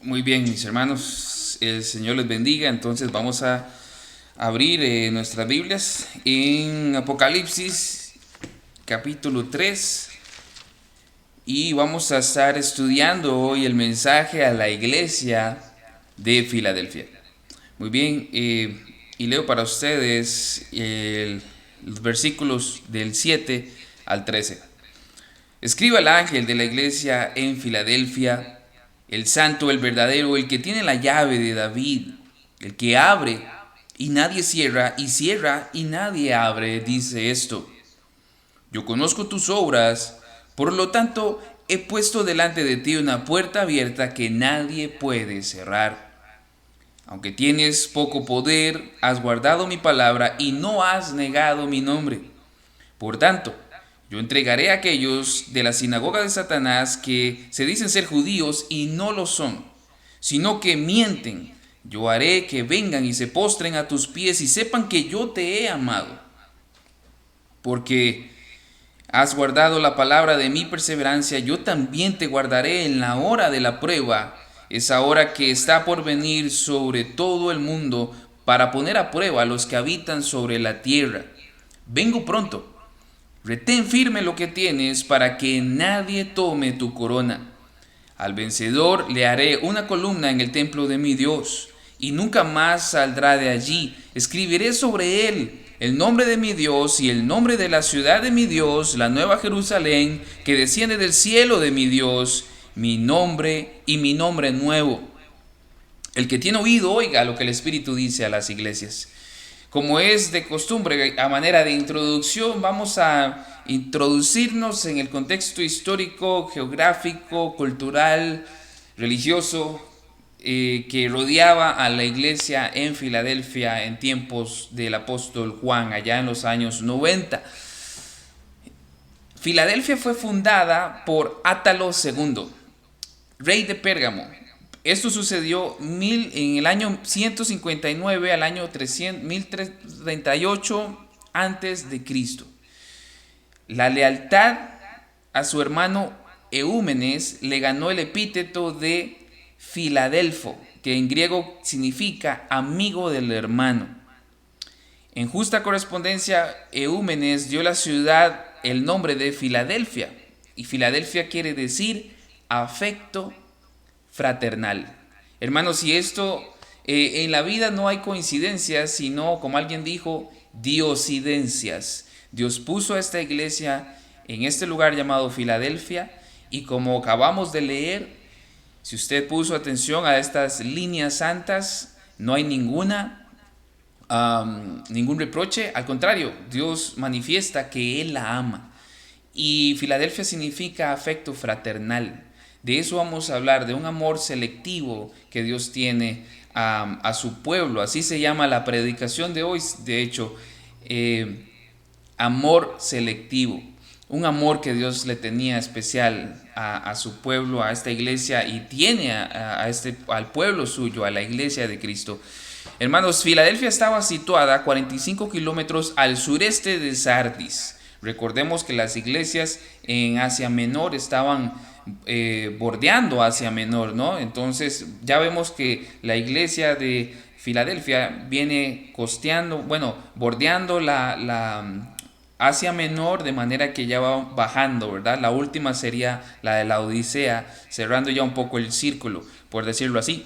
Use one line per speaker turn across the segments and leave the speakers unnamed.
Muy bien, mis hermanos, el Señor les bendiga. Entonces vamos a abrir nuestras Biblias en Apocalipsis capítulo 3 y vamos a estar estudiando hoy el mensaje a la iglesia de Filadelfia. Muy bien, y leo para ustedes los versículos del 7 al 13. Escriba al ángel de la iglesia en Filadelfia, el santo, el verdadero, el que tiene la llave de David, el que abre y nadie cierra, y cierra y nadie abre, dice esto: yo conozco tus obras, por lo tanto he puesto delante de ti una puerta abierta que nadie puede cerrar. Aunque tienes poco poder, has guardado mi palabra y no has negado mi nombre. Por tanto, yo entregaré a aquellos de la sinagoga de Satanás que se dicen ser judíos y no lo son, sino que mienten. Yo haré que vengan y se postren a tus pies y sepan que yo te he amado. Porque has guardado la palabra de mi perseverancia, yo también te guardaré en la hora de la prueba, esa hora que está por venir sobre todo el mundo, para poner a prueba a los que habitan sobre la tierra. Vengo pronto. Retén firme lo que tienes para que nadie tome tu corona. Al vencedor le haré una columna en el templo de mi Dios, y nunca más saldrá de allí. Escribiré sobre él el nombre de mi Dios y el nombre de la ciudad de mi Dios, la nueva Jerusalén, que desciende del cielo de mi Dios, mi nombre y mi nombre nuevo. El que tiene oído, oiga lo que el Espíritu dice a las iglesias. Como es de costumbre, a manera de introducción, vamos a introducirnos en el contexto histórico, geográfico, cultural, religioso, que rodeaba a la iglesia en Filadelfia en tiempos del apóstol Juan, allá en los años 90. Filadelfia fue fundada por Átalo II, rey de Pérgamo. Esto sucedió en el año 159 al año 1038 antes de Cristo. La lealtad a su hermano Eúmenes le ganó el epíteto de Filadelfo, que en griego significa amigo del hermano. En justa correspondencia, Eúmenes dio a la ciudad el nombre de Filadelfia, y Filadelfia quiere decir afecto fraternal. Hermanos, y esto en la vida no hay coincidencias, sino, como alguien dijo, diosidencias. Dios puso a esta iglesia en este lugar llamado Filadelfia, y como acabamos de leer, si usted puso atención a estas líneas santas, no hay ningún reproche. Al contrario, Dios manifiesta que Él la ama. Y Filadelfia significa afecto fraternal. De eso vamos a hablar, de un amor selectivo que Dios tiene a su pueblo. Así se llama la predicación de hoy, de hecho, amor selectivo. Un amor que Dios le tenía especial a su pueblo, a esta iglesia, y tiene al pueblo suyo, a la iglesia de Cristo. Hermanos, Filadelfia estaba situada a 45 kilómetros al sureste de Sardis. Recordemos que las iglesias en Asia Menor estaban bordeando Asia Menor, ¿no? Entonces ya vemos que la iglesia de Filadelfia viene bordeando la Asia Menor, de manera que ya va bajando, ¿verdad? La última sería la de la Odisea, cerrando ya un poco el círculo, por decirlo así.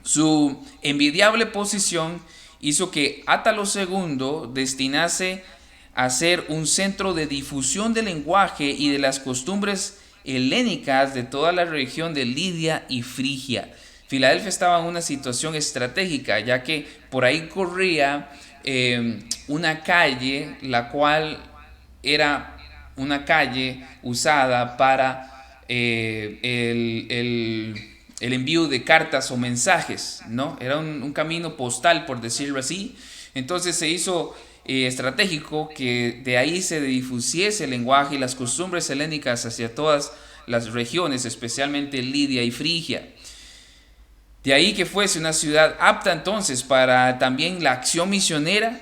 Su envidiable posición hizo que Átalo II destinase a ser un centro de difusión del lenguaje y de las costumbres helénicas de toda la región de Lidia y Frigia. Filadelfia estaba en una situación estratégica, ya que por ahí corría una calle, la cual era una calle usada para el envío de cartas o mensajes, ¿no? Era un camino postal, por decirlo así. Entonces se hizo estratégico que de ahí se difusiese el lenguaje y las costumbres helénicas hacia todas las regiones, especialmente Lidia y Frigia. De ahí que fuese una ciudad apta entonces para también la acción misionera,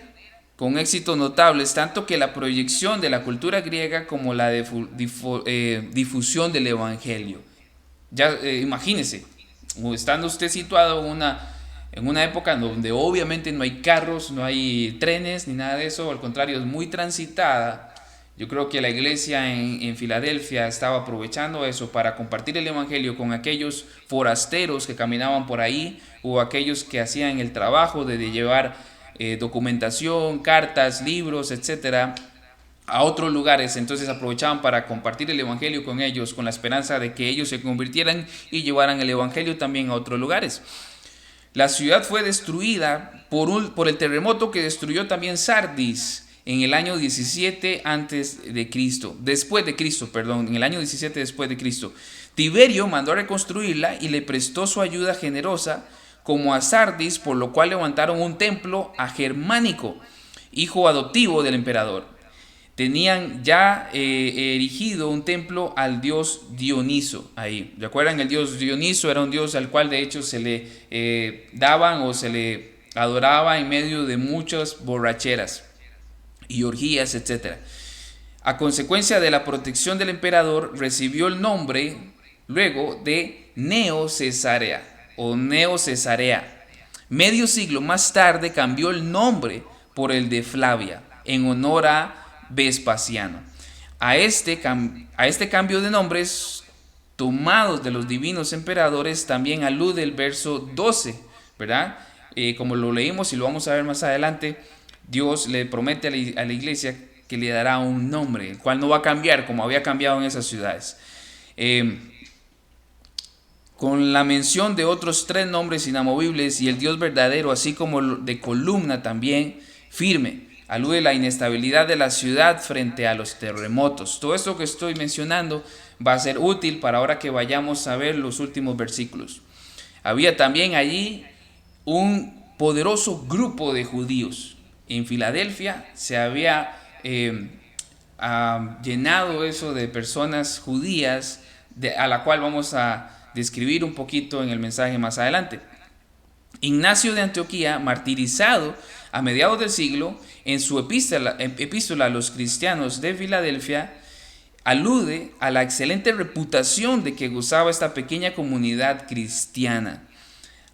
con éxitos notables, tanto que la proyección de la cultura griega como la difusión del evangelio. Ya imagínense, estando usted situado en una época donde obviamente no hay carros, no hay trenes ni nada de eso, al contrario, es muy transitada. Yo creo que la iglesia en Filadelfia estaba aprovechando eso para compartir el evangelio con aquellos forasteros que caminaban por ahí o aquellos que hacían el trabajo de llevar documentación, cartas, libros, etcétera, a otros lugares. Entonces aprovechaban para compartir el evangelio con ellos, con la esperanza de que ellos se convirtieran y llevaran el evangelio también a otros lugares. La ciudad fue destruida por el terremoto que destruyó también Sardis en el año 17 antes de Cristo, después de Cristo, perdón, en el año 17 después de Cristo. Tiberio mandó a reconstruirla y le prestó su ayuda generosa como a Sardis, por lo cual levantaron un templo a Germánico, hijo adoptivo del emperador. Tenían ya erigido un templo al dios Dioniso ahí. ¿Recuerdan? El dios Dioniso era un dios al cual de hecho se le daban o se le adoraba en medio de muchas borracheras y orgías, etc. A consecuencia de la protección del emperador, recibió el nombre luego de Neo Cesarea o Neo Cesarea. Medio siglo más tarde cambió el nombre por el de Flavia, en honor a Vespasiano. A este cambio de nombres tomados de los divinos emperadores también alude el verso 12, ¿verdad? Como lo leímos y lo vamos a ver más adelante, Dios le promete a la iglesia que le dará un nombre, el cual no va a cambiar como había cambiado en esas ciudades. Con la mención de otros 3 nombres inamovibles y el Dios verdadero, así como de columna también firme, alude la inestabilidad de la ciudad frente a los terremotos. Todo esto que estoy mencionando va a ser útil para ahora que vayamos a ver los últimos versículos. Había también allí un poderoso grupo de judíos. En Filadelfia se había llenado eso de personas judías, a la cual vamos a describir un poquito en el mensaje más adelante. Ignacio de Antioquía, martirizado a mediados del siglo, en su epístola a los cristianos de Filadelfia, alude a la excelente reputación de que gozaba esta pequeña comunidad cristiana,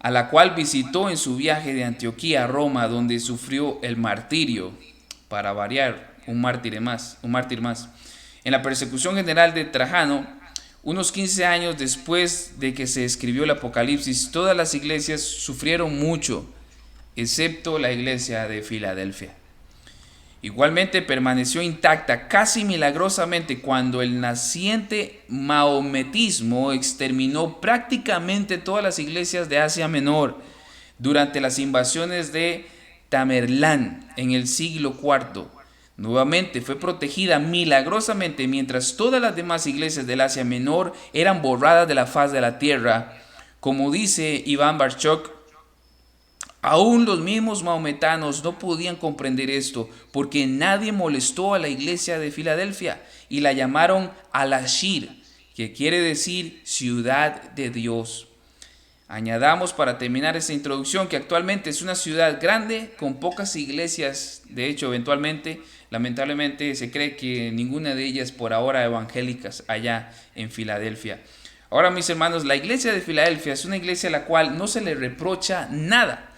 a la cual visitó en su viaje de Antioquía a Roma, donde sufrió el martirio, para variar, un mártir más. En la persecución general de Trajano, unos 15 años después de que se escribió el Apocalipsis, todas las iglesias sufrieron mucho, excepto la iglesia de Filadelfia. Igualmente permaneció intacta casi milagrosamente cuando el naciente maometismo exterminó prácticamente todas las iglesias de Asia Menor durante las invasiones de Tamerlán en el siglo IV. Nuevamente fue protegida milagrosamente mientras todas las demás iglesias del Asia Menor eran borradas de la faz de la tierra. Como dice Iván Barchok, aún los mismos maometanos no podían comprender esto porque nadie molestó a la iglesia de Filadelfia y la llamaron Al-Ashir, que quiere decir ciudad de Dios. Añadamos para terminar esta introducción que actualmente es una ciudad grande con pocas iglesias. De hecho, lamentablemente se cree que ninguna de ellas por ahora evangélicas allá en Filadelfia. Ahora, mis hermanos, la iglesia de Filadelfia es una iglesia a la cual no se le reprocha nada.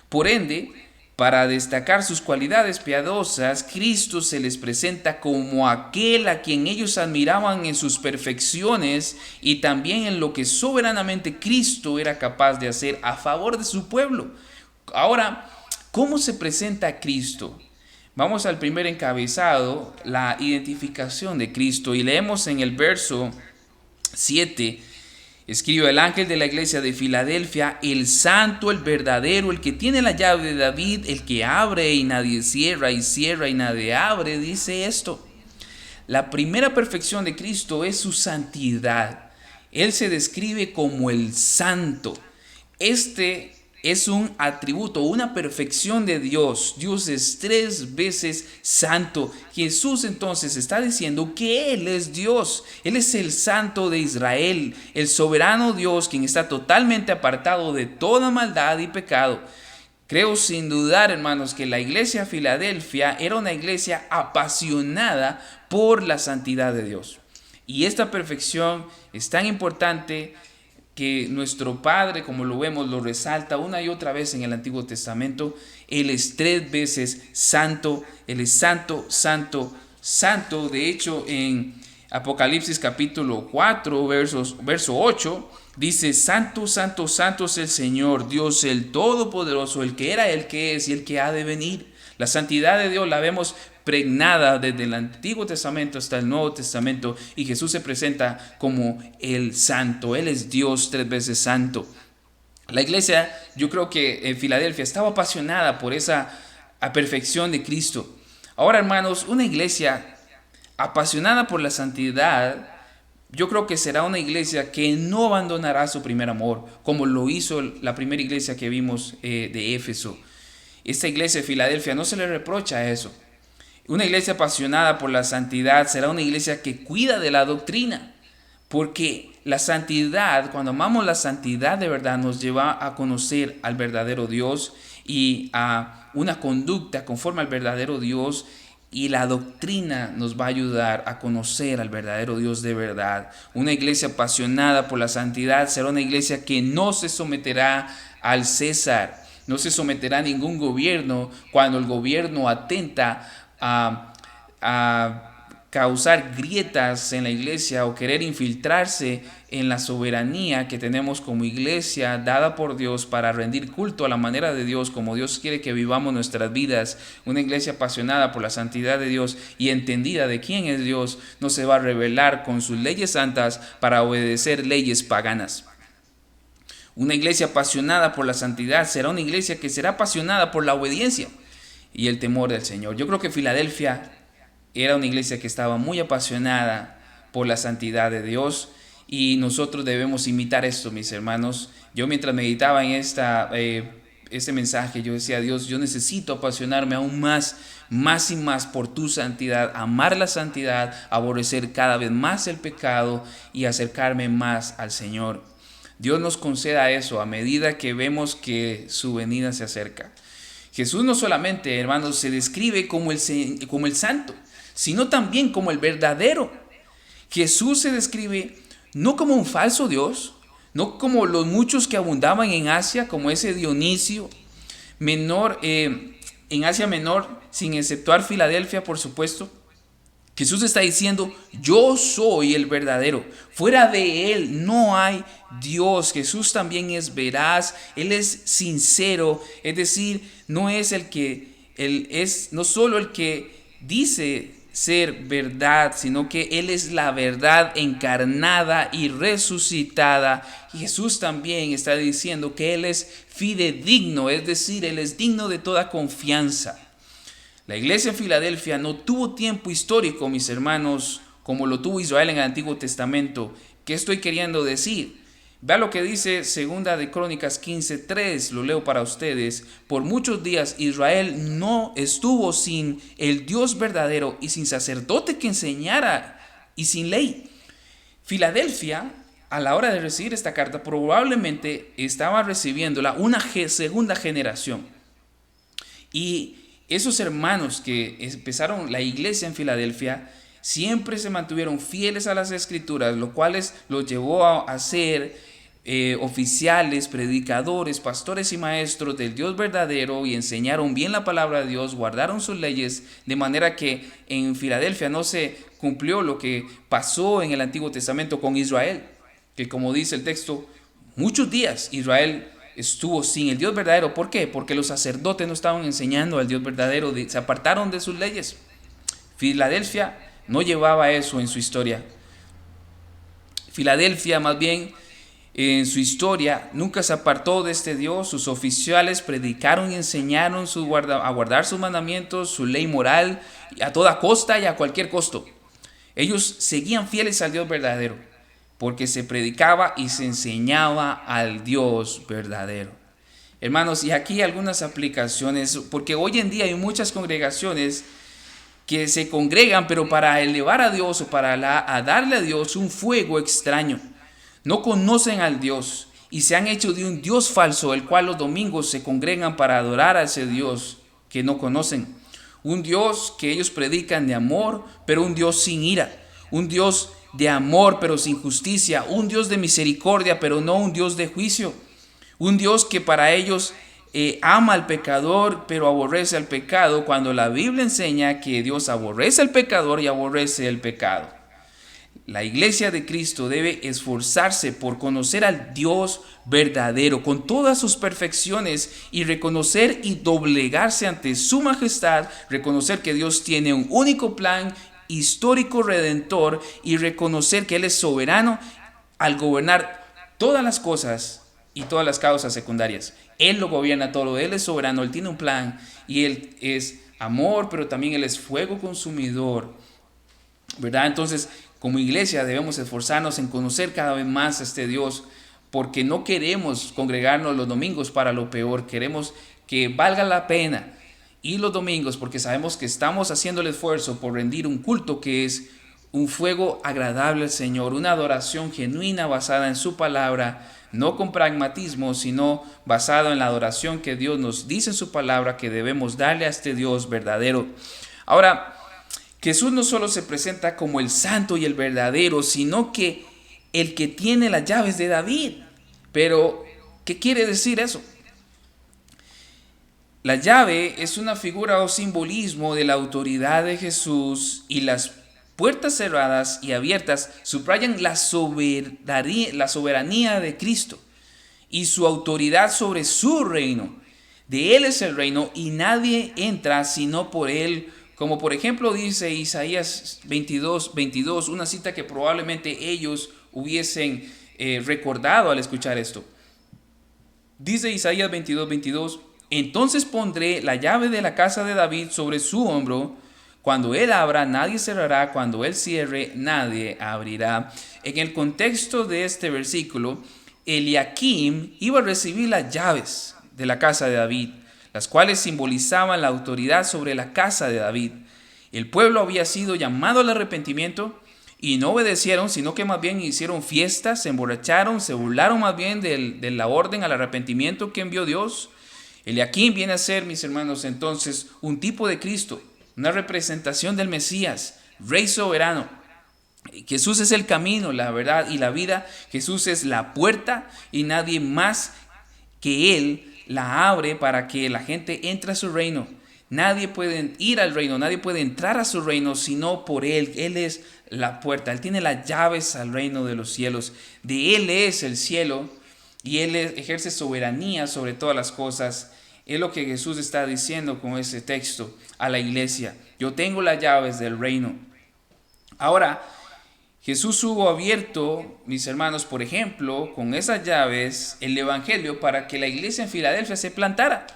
Por ende, para destacar sus cualidades piadosas, Cristo se les presenta como aquel a quien ellos admiraban en sus perfecciones y también en lo que soberanamente Cristo era capaz de hacer a favor de su pueblo. Ahora, ¿cómo se presenta Cristo? Vamos al primer encabezado, la identificación de Cristo, y leemos en el verso 7. Escribe: el ángel de la iglesia de Filadelfia, el santo, el verdadero, el que tiene la llave de David, el que abre y nadie cierra, y cierra y nadie abre, dice esto. La primera perfección de Cristo es su santidad. Él se describe como el santo. Este es un atributo, una perfección de Dios. Dios es 3 veces santo. Jesús entonces está diciendo que Él es Dios. Él es el santo de Israel, el soberano Dios, quien está totalmente apartado de toda maldad y pecado. Creo sin dudar, hermanos, que la iglesia de Filadelfia era una iglesia apasionada por la santidad de Dios. Y esta perfección es tan importante que nuestro Padre, como lo vemos, lo resalta una y otra vez en el Antiguo Testamento. Él es 3 veces santo, Él es santo, santo, santo. De hecho, en Apocalipsis capítulo 4, verso 8, dice: santo, santo, santo es el Señor, Dios el Todopoderoso, el que era, el que es y el que ha de venir. La santidad de Dios la vemos pregnada desde el Antiguo Testamento hasta el Nuevo Testamento, y Jesús se presenta como el santo. Él es Dios 3 veces santo. La iglesia, yo creo que en Filadelfia estaba apasionada por esa perfección de Cristo. Ahora, hermanos, una iglesia apasionada por la santidad, yo creo que será una iglesia que no abandonará su primer amor, como lo hizo la primera iglesia que vimos de Éfeso. Esta iglesia de Filadelfia no se le reprocha eso. Una iglesia apasionada por la santidad será una iglesia que cuida de la doctrina, porque la santidad, cuando amamos la santidad de verdad, nos lleva a conocer al verdadero Dios y a una conducta conforme al verdadero Dios, y la doctrina nos va a ayudar a conocer al verdadero Dios de verdad. Una iglesia apasionada por la santidad será una iglesia que no se someterá al César, no se someterá a ningún gobierno cuando el gobierno atenta a causar grietas en la iglesia o querer infiltrarse en la soberanía que tenemos como iglesia dada por Dios para rendir culto a la manera de Dios, como Dios quiere que vivamos nuestras vidas. Una iglesia apasionada por la santidad de Dios y entendida de quién es Dios no se va a rebelar con sus leyes santas para obedecer leyes paganas. Una iglesia apasionada por la santidad será una iglesia que será apasionada por la obediencia y el temor del Señor. Yo creo que Filadelfia era una iglesia que estaba muy apasionada por la santidad de Dios, y nosotros debemos imitar esto, mis hermanos. Yo, mientras meditaba en este mensaje, yo decía: Dios, yo necesito apasionarme aún más y más por tu santidad, amar la santidad, aborrecer cada vez más el pecado y acercarme más al Señor. Dios nos conceda eso a medida que vemos que su venida se acerca. Jesús no solamente, hermanos, se describe como el santo, sino también como el verdadero. Jesús se describe no como un falso Dios, no como los muchos que abundaban en Asia, como ese Dionisio menor, en Asia Menor, sin exceptuar Filadelfia, por supuesto. Jesús está diciendo: yo soy el verdadero. Fuera de Él no hay Dios. Jesús también es veraz, Él es sincero, es decir, no es no solo el que dice ser verdad, sino que Él es la verdad encarnada y resucitada. Y Jesús también está diciendo que Él es fidedigno, es decir, Él es digno de toda confianza. La iglesia en Filadelfia no tuvo tiempo histórico, mis hermanos, como lo tuvo Israel en el Antiguo Testamento. ¿Qué estoy queriendo decir? Vea lo que dice 2 de Crónicas 15:3, lo leo para ustedes. Por muchos días Israel no estuvo sin el Dios verdadero y sin sacerdote que enseñara y sin ley. Filadelfia, a la hora de recibir esta carta, probablemente estaba recibiéndola una segunda generación. Y esos hermanos que empezaron la iglesia en Filadelfia siempre se mantuvieron fieles a las Escrituras, lo cual los llevó a ser oficiales, predicadores, pastores y maestros del Dios verdadero, y enseñaron bien la palabra de Dios, guardaron sus leyes, de manera que en Filadelfia no se cumplió lo que pasó en el Antiguo Testamento con Israel, que, como dice el texto, muchos días Israel estuvo sin el Dios verdadero. ¿Por qué? Porque los sacerdotes no estaban enseñando al Dios verdadero, se apartaron de sus leyes. Filadelfia no llevaba eso en su historia. Filadelfia, más bien, en su historia nunca se apartó de este Dios. Sus oficiales predicaron y enseñaron a guardar sus mandamientos, su ley moral, a toda costa y a cualquier costo. Ellos seguían fieles al Dios verdadero, porque se predicaba y se enseñaba al Dios verdadero. Hermanos, y aquí algunas aplicaciones, porque hoy en día hay muchas congregaciones que se congregan, pero para elevar a Dios o para darle a Dios un fuego extraño. No conocen al Dios y se han hecho de un Dios falso, el cual los domingos se congregan para adorar a ese Dios que no conocen. Un Dios que ellos predican de amor, pero un Dios sin ira. Un Dios de amor pero sin justicia, un Dios de misericordia pero no un Dios de juicio, un Dios que para ellos ama al pecador pero aborrece al pecado, cuando la Biblia enseña que Dios aborrece al pecador y aborrece el pecado. La iglesia de Cristo debe esforzarse por conocer al Dios verdadero con todas sus perfecciones y reconocer y doblegarse ante su majestad, reconocer que Dios tiene un único plan histórico redentor y reconocer que Él es soberano al gobernar todas las cosas y todas las causas secundarias. Él lo gobierna todo, Él es soberano, Él tiene un plan y Él es amor, pero también Él es fuego consumidor, ¿verdad? Entonces, como iglesia debemos esforzarnos en conocer cada vez más a este Dios, porque no queremos congregarnos los domingos para lo peor, queremos que valga la pena ir los domingos porque sabemos que estamos haciendo el esfuerzo por rendir un culto que es un fuego agradable al Señor, una adoración genuina basada en su palabra, no con pragmatismo, sino basada en la adoración que Dios nos dice en su palabra que debemos darle a este Dios verdadero. Ahora, Jesús no solo se presenta como el santo y el verdadero, sino que el que tiene las llaves de David. Pero, ¿qué quiere decir eso? La llave es una figura o simbolismo de la autoridad de Jesús, y las puertas cerradas y abiertas subrayan la soberanía de Cristo y su autoridad sobre su reino. De Él es el reino y nadie entra sino por Él. Como por ejemplo dice Isaías 22:22, una cita que probablemente ellos hubiesen recordado al escuchar esto. Dice Isaías 22:22, entonces pondré la llave de la casa de David sobre su hombro. Cuando él abra, nadie cerrará. Cuando él cierre, nadie abrirá. En el contexto de este versículo, Eliakim iba a recibir las llaves de la casa de David, las cuales simbolizaban la autoridad sobre la casa de David. El pueblo había sido llamado al arrepentimiento y no obedecieron, sino que más bien hicieron fiestas, se emborracharon, se burlaron más bien de la orden al arrepentimiento que envió Dios. Eliakim viene a ser, mis hermanos, entonces un tipo de Cristo, una representación del Mesías, Rey soberano. Jesús es el camino, la verdad y la vida. Jesús es la puerta y nadie más que Él la abre para que la gente entre a su reino. Nadie puede ir al reino, nadie puede entrar a su reino sino por Él. Él es la puerta, Él tiene las llaves al reino de los cielos. De Él es el cielo y Él ejerce soberanía sobre todas las cosas. Es lo que Jesús está diciendo con ese texto a la iglesia. Yo tengo las llaves del reino. Ahora, Jesús hubo abierto, mis hermanos, por ejemplo, con esas llaves, el evangelio para que la iglesia en Filadelfia se plantara.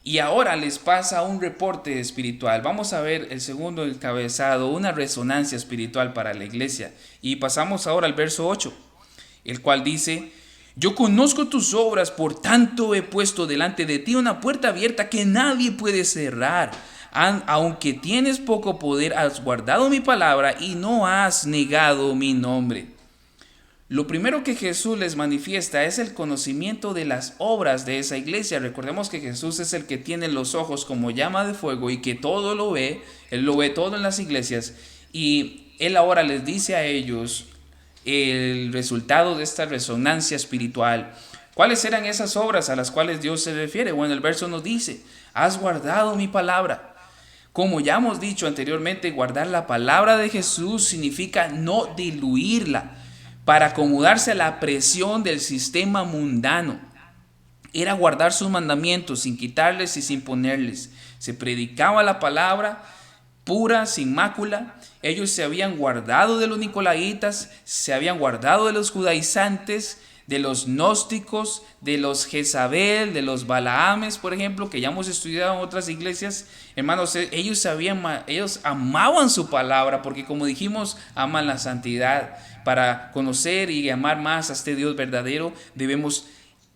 Y ahora les pasa un reporte espiritual. Vamos a ver el segundo encabezado, una resonancia espiritual para la iglesia. Y pasamos ahora al verso 8, el cual dice: yo conozco tus obras, por tanto he puesto delante de ti una puerta abierta que nadie puede cerrar. Aunque tienes poco poder, has guardado mi palabra y no has negado mi nombre. Lo primero que Jesús les manifiesta es el conocimiento de las obras de esa iglesia. Recordemos que Jesús es el que tiene los ojos como llama de fuego y que todo lo ve. Él lo ve todo en las iglesias. Y Él ahora les dice a ellos el resultado de esta resonancia espiritual. ¿Cuáles eran esas obras a las cuales Dios se refiere? Bueno, el verso nos dice: has guardado mi palabra. Como ya hemos dicho anteriormente, guardar la palabra de Jesús significa no diluirla para acomodarse a la presión del sistema mundano. Era guardar sus mandamientos sin quitarles y sin ponerles. Se predicaba la palabra pura, sin mácula. Ellos se habían guardado de los nicolaitas, se habían guardado de los judaizantes, de los gnósticos, de los Jezabel, de los Balaames, por ejemplo, que ya hemos estudiado en otras iglesias. Hermanos, ellos amaban su palabra, porque como dijimos, aman la santidad. Para conocer y amar más a este Dios verdadero, debemos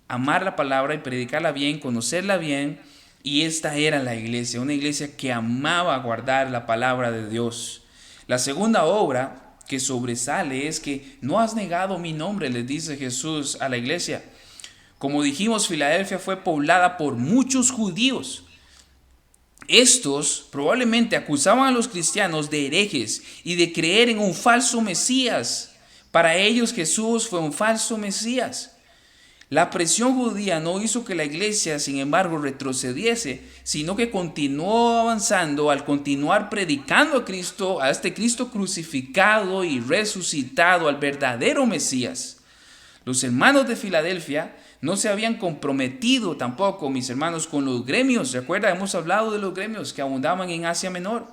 amar la palabra y predicarla bien, conocerla bien. Y esta era la iglesia, una iglesia que amaba guardar la palabra de Dios. La segunda obra que sobresale es que no has negado mi nombre, les dice Jesús a la iglesia. Como dijimos, Filadelfia fue poblada por muchos judíos. Estos probablemente acusaban a los cristianos de herejes y de creer en un falso Mesías. Para ellos Jesús fue un falso Mesías. La presión judía no hizo que la iglesia, sin embargo, retrocediese, sino que continuó avanzando al continuar predicando a Cristo, a este Cristo crucificado y resucitado, al verdadero Mesías. Los hermanos de Filadelfia no se habían comprometido tampoco, mis hermanos, con los gremios. ¿Recuerda? Hemos hablado de los gremios que abundaban en Asia Menor,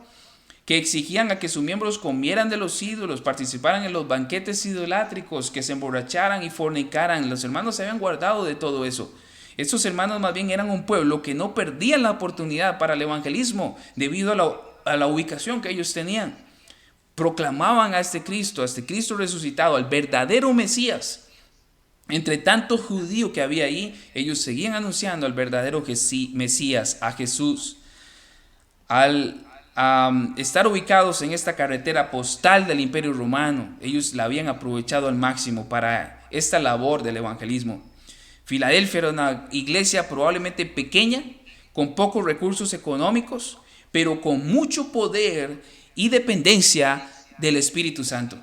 que exigían a que sus miembros comieran de los ídolos, participaran en los banquetes idolátricos, que se emborracharan y fornicaran. Los hermanos se habían guardado de todo eso. Estos hermanos más bien eran un pueblo que no perdían la oportunidad para el evangelismo debido a la ubicación que ellos tenían. Proclamaban a este Cristo resucitado, al verdadero Mesías. Entre tanto judío que había ahí, ellos seguían anunciando al verdadero Mesías, a Jesús. Al estar ubicados en esta carretera postal del Imperio Romano, ellos la habían aprovechado al máximo para esta labor del evangelismo. Filadelfia era una iglesia probablemente pequeña, con pocos recursos económicos, pero con mucho poder y dependencia del Espíritu Santo.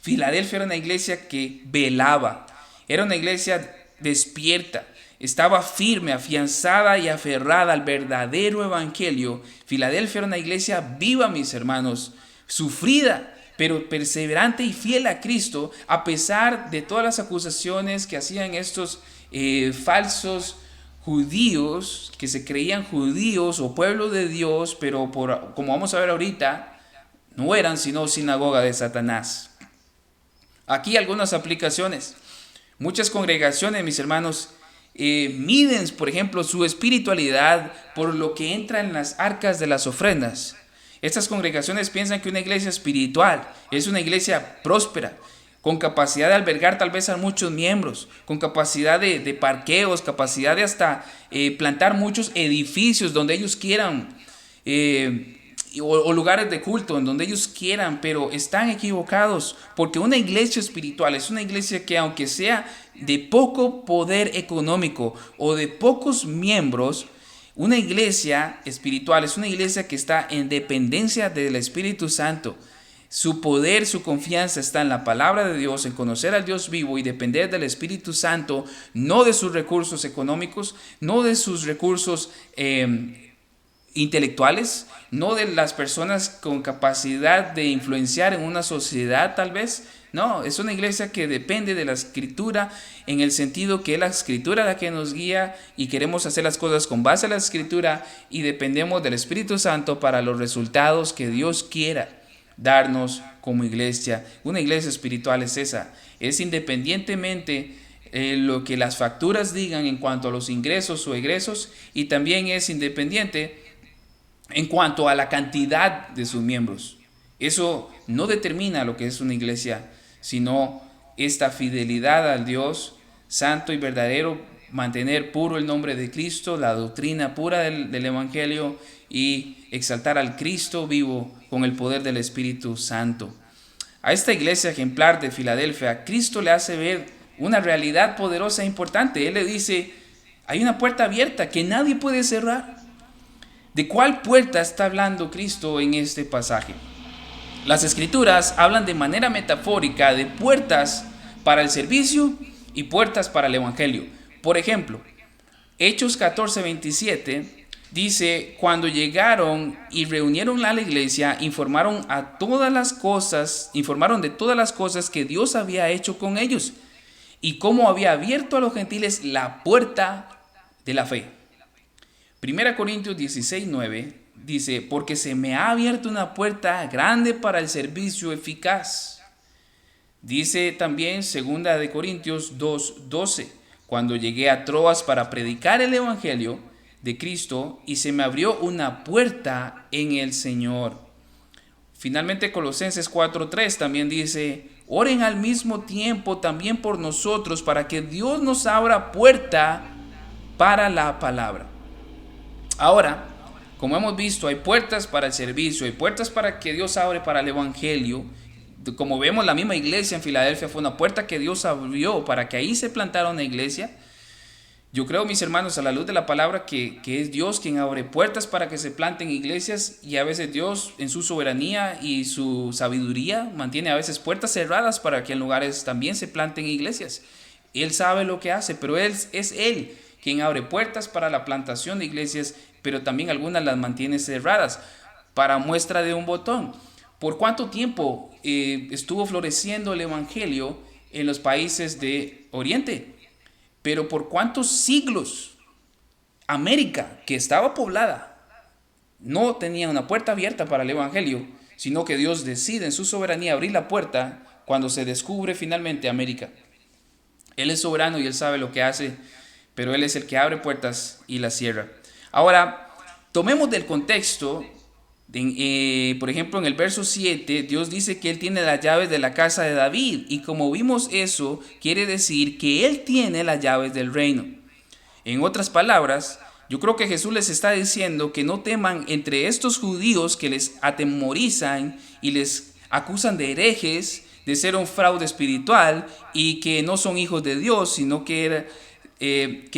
Filadelfia era una iglesia que velaba, era una iglesia despierta, estaba firme, afianzada y aferrada al verdadero evangelio. Filadelfia era una iglesia viva, mis hermanos, sufrida, pero perseverante y fiel a Cristo, a pesar de todas las acusaciones que hacían estos falsos judíos, que se creían judíos o pueblo de Dios, pero como vamos a ver ahorita, no eran sino sinagoga de Satanás. Aquí algunas aplicaciones. Muchas congregaciones, mis hermanos, miden, por ejemplo, su espiritualidad por lo que entra en las arcas de las ofrendas. Estas congregaciones piensan que una iglesia espiritual es una iglesia próspera, con capacidad de albergar tal vez a muchos miembros, con capacidad de parqueos, capacidad de hasta plantar muchos edificios donde ellos quieran, o lugares de culto en donde ellos quieran, pero están equivocados, porque una iglesia espiritual es una iglesia que, aunque sea de poco poder económico o de pocos miembros, una iglesia espiritual es una iglesia que está en dependencia del Espíritu Santo. Su poder, su confianza está en la palabra de Dios, en conocer al Dios vivo y depender del Espíritu Santo, no de sus recursos económicos, no de sus recursos intelectuales, no de las personas con capacidad de influenciar en una sociedad tal vez. No, es una iglesia que depende de la Escritura, en el sentido que es la Escritura la que nos guía y queremos hacer las cosas con base a la Escritura y dependemos del Espíritu Santo para los resultados que Dios quiera darnos como iglesia. Una iglesia espiritual es esa, es independientemente lo que las facturas digan en cuanto a los ingresos o egresos, y también es independiente en cuanto a la cantidad de sus miembros. Eso no determina lo que es una iglesia, sino esta fidelidad al Dios santo y verdadero, mantener puro el nombre de Cristo, la doctrina pura del Evangelio y exaltar al Cristo vivo con el poder del Espíritu Santo. A esta iglesia ejemplar de Filadelfia, Cristo le hace ver una realidad poderosa e importante. Él le dice, hay una puerta abierta que nadie puede cerrar. ¿De cuál puerta está hablando Cristo en este pasaje? Las Escrituras hablan de manera metafórica de puertas para el servicio y puertas para el Evangelio. Por ejemplo, Hechos 14:27 dice, cuando llegaron y reunieron a la iglesia, informaron de todas las cosas que Dios había hecho con ellos y cómo había abierto a los gentiles la puerta de la fe. 1 Corintios 16:9 dice, porque se me ha abierto una puerta grande para el servicio eficaz. Dice también 2 Corintios 2:12, cuando llegué a Troas para predicar el evangelio de Cristo y se me abrió una puerta en el Señor. Finalmente Colosenses 4:3 también dice, oren al mismo tiempo también por nosotros para que Dios nos abra puerta para la palabra. Ahora, como hemos visto, hay puertas para el servicio, hay puertas para que Dios abre para el evangelio. Como vemos, la misma iglesia en Filadelfia fue una puerta que Dios abrió para que ahí se plantara una iglesia. Yo creo, mis hermanos, a la luz de la palabra, que es Dios quien abre puertas para que se planten iglesias, y a veces Dios en su soberanía y su sabiduría mantiene a veces puertas cerradas para que en lugares también se planten iglesias. Él sabe lo que hace, pero es Él quien abre puertas para la plantación de iglesias, pero también algunas las mantiene cerradas. Para muestra de un botón, ¿por cuánto tiempo estuvo floreciendo el Evangelio en los países de Oriente? Pero ¿por cuántos siglos América, que estaba poblada, no tenía una puerta abierta para el Evangelio, sino que Dios decide en su soberanía abrir la puerta cuando se descubre finalmente América? Él es soberano y Él sabe lo que hace, pero Él es el que abre puertas y las cierra. Ahora, tomemos del contexto. Por ejemplo, en el verso 7, Dios dice que Él tiene las llaves de la casa de David, y como vimos, eso quiere decir que Él tiene las llaves del reino. En otras palabras, yo creo que Jesús les está diciendo que no teman entre estos judíos que les atemorizan y les acusan de herejes, de ser un fraude espiritual y que no son hijos de Dios, sino que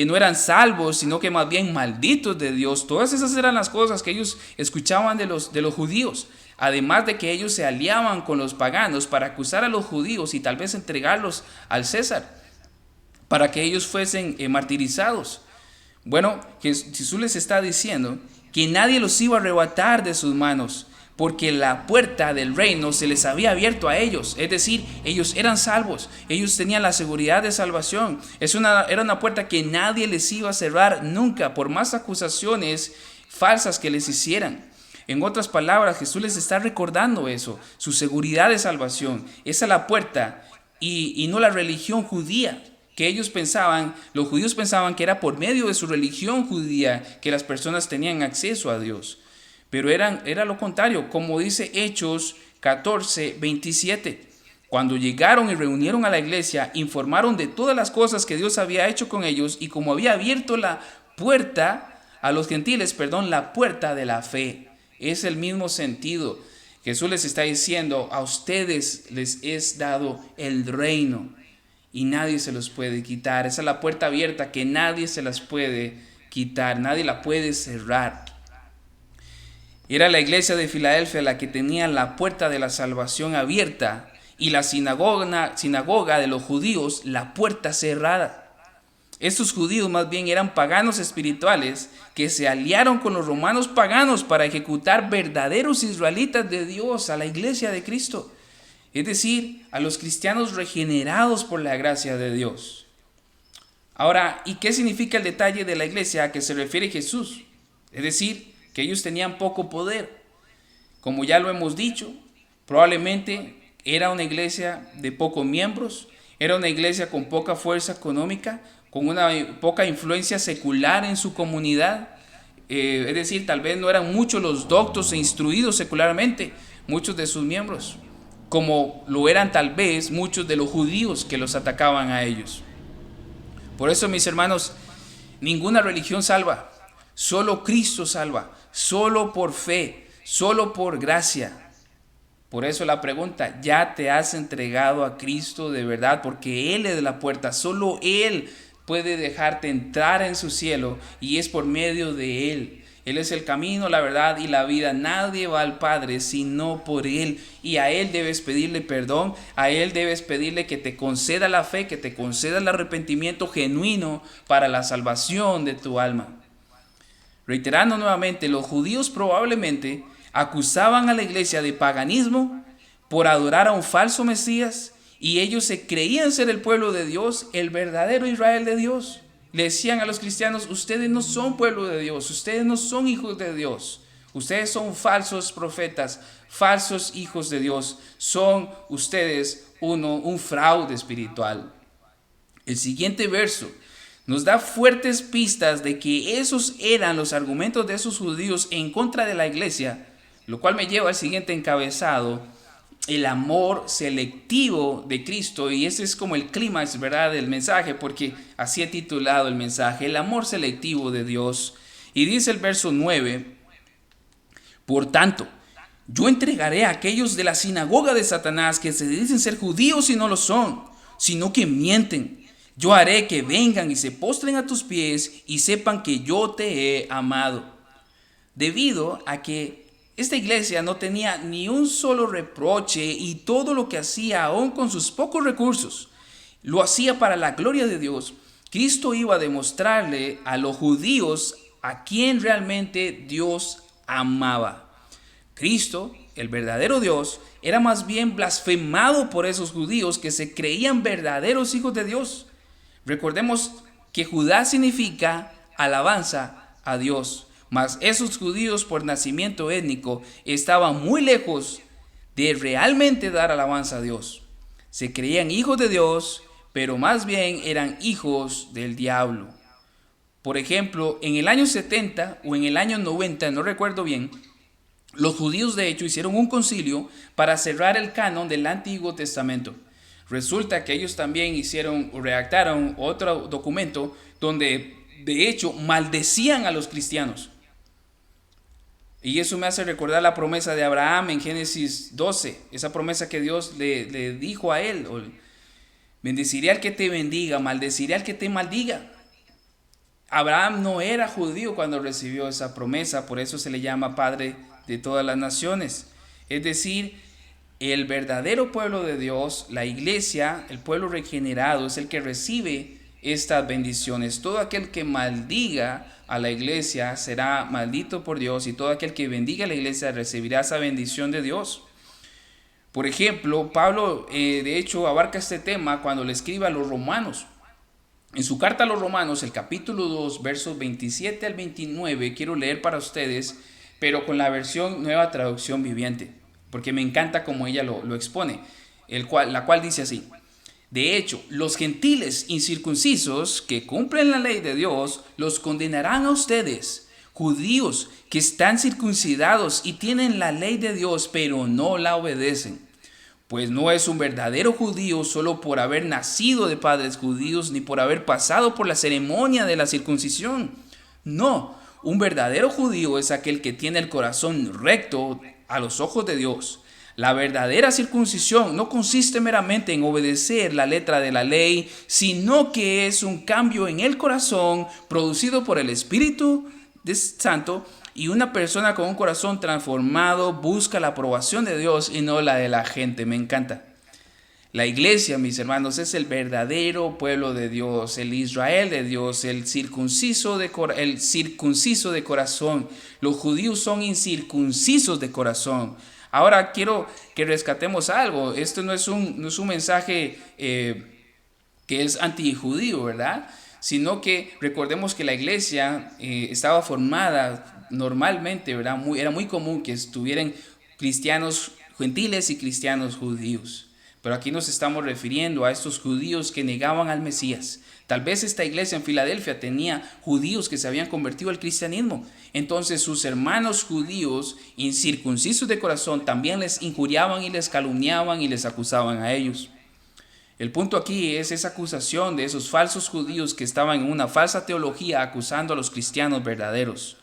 no eran salvos, sino que más bien malditos de Dios. Todas esas eran las cosas que ellos escuchaban de los judíos. Además de que ellos se aliaban con los paganos para acusar a los judíos y tal vez entregarlos al César, para que ellos fuesen martirizados. Bueno, Jesús les está diciendo que nadie los iba a arrebatar de sus manos, porque la puerta del reino se les había abierto a ellos. Es decir, ellos eran salvos, ellos tenían la seguridad de salvación. Era una puerta que nadie les iba a cerrar nunca, por más acusaciones falsas que les hicieran. En otras palabras, Jesús les está recordando eso, su seguridad de salvación. Esa es la puerta, y no la religión judía, que los judíos pensaban que era por medio de su religión judía que las personas tenían acceso a Dios. Pero era lo contrario, como dice Hechos 14:27. Cuando llegaron y reunieron a la iglesia, informaron de todas las cosas que Dios había hecho con ellos, y como había abierto la puerta a los gentiles, la puerta de la fe. Es el mismo sentido. Jesús les está diciendo, a ustedes les es dado el reino y nadie se los puede quitar. Esa es la puerta abierta que nadie se las puede quitar, nadie la puede cerrar. Era la iglesia de Filadelfia la que tenía la puerta de la salvación abierta, y la sinagoga de los judíos la puerta cerrada. Estos judíos más bien eran paganos espirituales que se aliaron con los romanos paganos para ejecutar verdaderos israelitas de Dios, a la iglesia de Cristo, es decir, a los cristianos regenerados por la gracia de Dios. Ahora, ¿y qué significa el detalle de la iglesia a que se refiere Jesús? Es decir, que ellos tenían poco poder. Como ya lo hemos dicho, probablemente era una iglesia de pocos miembros, era una iglesia con poca fuerza económica, con una poca influencia secular en su comunidad. Es decir, tal vez no eran muchos los doctos e instruidos secularmente, muchos de sus miembros, como lo eran tal vez muchos de los judíos que los atacaban a ellos. Por eso, mis hermanos, ninguna religión salva, solo Cristo salva, solo por fe, solo por gracia. Por eso la pregunta, ¿ya te has entregado a Cristo de verdad? Porque Él es la puerta, solo Él puede dejarte entrar en su cielo, y es por medio de Él. Él es el camino, la verdad y la vida. Nadie va al Padre sino por Él, y a Él debes pedirle perdón, a Él debes pedirle que te conceda la fe, que te conceda el arrepentimiento genuino para la salvación de tu alma. Reiterando nuevamente, los judíos probablemente acusaban a la iglesia de paganismo por adorar a un falso Mesías, y ellos se creían ser el pueblo de Dios, el verdadero Israel de Dios. Le decían a los cristianos, ustedes no son pueblo de Dios, ustedes no son hijos de Dios, ustedes son falsos profetas, falsos hijos de Dios, son ustedes un fraude espiritual. El siguiente verso nos da fuertes pistas de que esos eran los argumentos de esos judíos en contra de la iglesia, lo cual me lleva al siguiente encabezado: el amor selectivo de Cristo. Y ese es como el clímax, ¿verdad?, del mensaje, porque así he titulado el mensaje, el amor selectivo de Dios. Y dice el verso 9: por tanto, yo entregaré a aquellos de la sinagoga de Satanás que se dicen ser judíos y no lo son, sino que mienten. Yo haré que vengan y se postren a tus pies y sepan que yo te he amado. Debido a que esta iglesia no tenía ni un solo reproche y todo lo que hacía, aún con sus pocos recursos, lo hacía para la gloria de Dios, Cristo iba a demostrarle a los judíos a quien realmente Dios amaba. Cristo, el verdadero Dios, era más bien blasfemado por esos judíos que se creían verdaderos hijos de Dios. Recordemos que Judá significa alabanza a Dios, mas esos judíos por nacimiento étnico estaban muy lejos de realmente dar alabanza a Dios. Se creían hijos de Dios, pero más bien eran hijos del diablo. Por ejemplo, en el año 70 o en el año 90, no recuerdo bien, los judíos de hecho hicieron un concilio para cerrar el canon del Antiguo Testamento. Resulta que ellos también redactaron otro documento donde de hecho maldecían a los cristianos. Y eso me hace recordar la promesa de Abraham en Génesis 12, esa promesa que Dios le dijo a él: bendeciré al que te bendiga, maldeciré al que te maldiga. Abraham no era judío cuando recibió esa promesa, por eso se le llama padre de todas las naciones. Es decir, el verdadero pueblo de Dios, la iglesia, el pueblo regenerado, es el que recibe estas bendiciones. Todo aquel que maldiga a la iglesia será maldito por Dios, y todo aquel que bendiga a la iglesia recibirá esa bendición de Dios. Por ejemplo, Pablo de hecho abarca este tema cuando le escribe a los romanos. En su carta a los romanos, el capítulo 2, versos 27 al 29, quiero leer para ustedes, pero con la versión Nueva Traducción Viviente, porque me encanta como ella lo expone, la cual dice así: de hecho, los gentiles incircuncisos que cumplen la ley de Dios los condenarán a ustedes, judíos que están circuncidados y tienen la ley de Dios, pero no la obedecen. Pues no es un verdadero judío solo por haber nacido de padres judíos ni por haber pasado por la ceremonia de la circuncisión. No, un verdadero judío es aquel que tiene el corazón recto a los ojos de Dios. La verdadera circuncisión no consiste meramente en obedecer la letra de la ley, sino que es un cambio en el corazón producido por el Espíritu Santo, y una persona con un corazón transformado busca la aprobación de Dios y no la de la gente. Me encanta. La iglesia, mis hermanos, es el verdadero pueblo de Dios, el Israel de Dios, el circunciso de corazón. Los judíos son incircuncisos de corazón. Ahora quiero que rescatemos algo. Esto no es un mensaje que es antijudío, ¿verdad? Sino que recordemos que la iglesia estaba formada normalmente, ¿verdad? Era muy común que estuvieran cristianos gentiles y cristianos judíos. Pero aquí nos estamos refiriendo a estos judíos que negaban al Mesías. Tal vez esta iglesia en Filadelfia tenía judíos que se habían convertido al cristianismo. Entonces sus hermanos judíos incircuncisos de corazón también les injuriaban y les calumniaban y les acusaban a ellos. El punto aquí es esa acusación de esos falsos judíos que estaban en una falsa teología acusando a los cristianos verdaderos.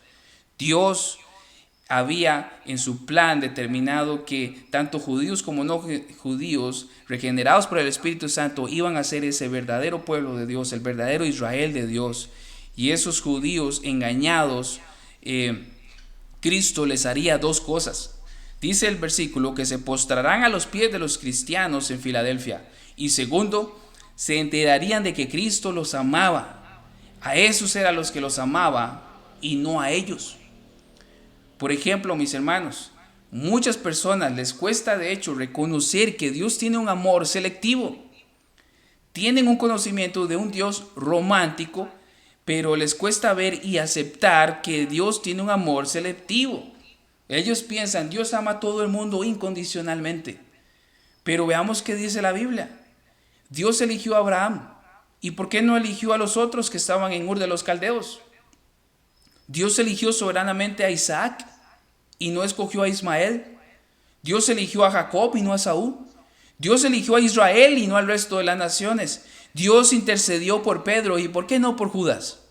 Dios había en su plan determinado que tanto judíos como no judíos, regenerados por el Espíritu Santo, iban a ser ese verdadero pueblo de Dios, el verdadero Israel de Dios. Y esos judíos engañados, Cristo les haría dos cosas. Dice el versículo que se postrarán a los pies de los cristianos en Filadelfia. Y segundo, se enterarían de que Cristo los amaba. A esos eran los que los amaba y no a ellos. Por ejemplo, mis hermanos, muchas personas les cuesta de hecho reconocer que Dios tiene un amor selectivo. Tienen un conocimiento de un Dios romántico, pero les cuesta ver y aceptar que Dios tiene un amor selectivo. Ellos piensan, Dios ama a todo el mundo incondicionalmente. Pero veamos qué dice la Biblia. Dios eligió a Abraham. ¿Y por qué no eligió a los otros que estaban en Ur de los Caldeos? Dios eligió soberanamente a Isaac y no escogió a Ismael. Dios eligió a Jacob y no a Esaú. Dios eligió a Israel y no al resto de las naciones. Dios intercedió por Pedro y ¿por qué no por Judas?